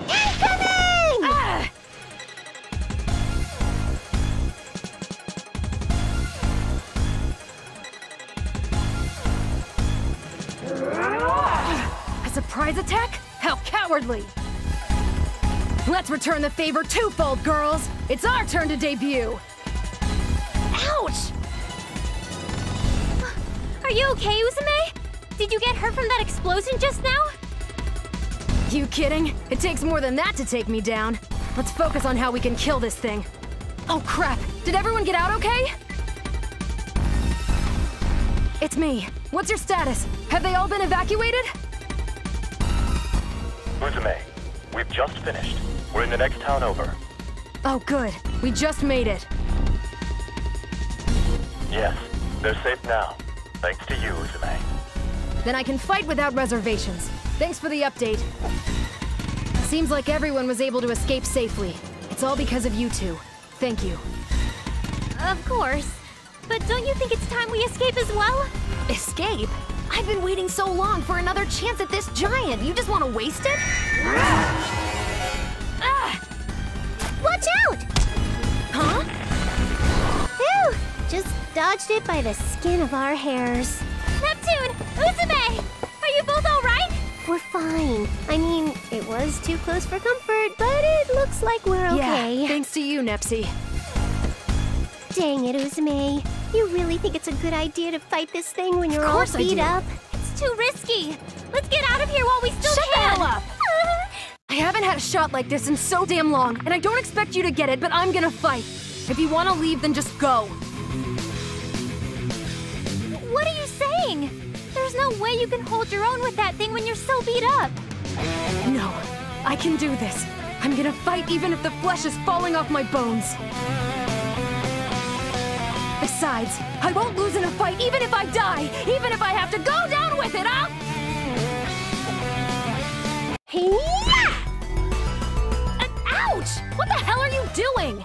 Incoming! Ah! A surprise attack? How cowardly! Let's return the favor twofold, girls! It's our turn to debut! Ouch! Are you okay, Uzume? Did you get hurt from that explosion just now? You kidding? It takes more than that to take me down. Let's focus on how we can kill this thing. Oh crap! Did everyone get out okay? It's me. What's your status? Have they all been evacuated? Uzume, we've just finished. We're in the next town over. Oh good. We just made it. Yes, they're safe now. Thanks to you, Uzume. Then I can fight without reservations. Thanks for the update. Seems like everyone was able to escape safely. It's all because of you two. Thank you. Of course. But don't you think it's time we escape as well? Escape? I've been waiting so long for another chance at this giant. You just want to waste it? Watch out! Huh? Phew! Just dodged it by the skin of our hairs. Neptune! Uzume! Are you both alright? We're fine. I mean, it was too close for comfort, but it looks like we're okay. Yeah, thanks to you, Nepsi. Dang it, Uzume. You really think it's a good idea to fight this thing when you're all course I beat do. up? It's too risky. Let's get out of here while we still Shut the can. hell up! I haven't had a shot like this in so damn long, and I don't expect you to get it, but I'm gonna fight. If you want to leave, then just go. What are you saying? There's no way you can hold your own with that thing when you're so beat up. No, I can do this. I'm gonna fight even if the flesh is falling off my bones. Besides, I won't lose in a fight even if I die! Even if I have to go down with it, I'll... Ouch! What the hell are you doing?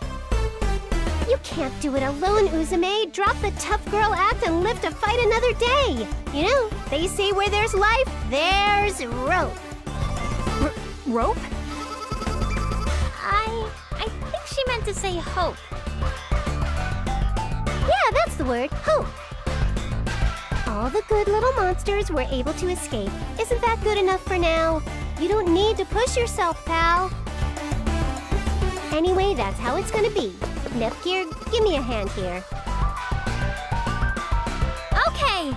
You can't do it alone, Uzume. Drop the tough girl act and live to fight another day. You know, they say where there's life, there's rope. Rope? I think she meant to say hope. Yeah, that's the word, hope. All the good little monsters were able to escape. Isn't that good enough for now? You don't need to push yourself, pal. Anyway, that's how it's gonna be. Nepgear, give me a hand here. Okay.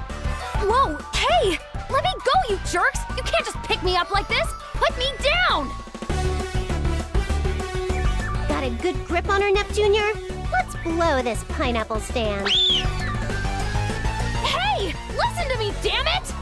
Whoa, hey! Let me go, you jerks! You can't just pick me up like this! Put me down! Got a good grip on her, Nep Jr.? Let's blow this pineapple stand. Hey! Listen to me, damn it!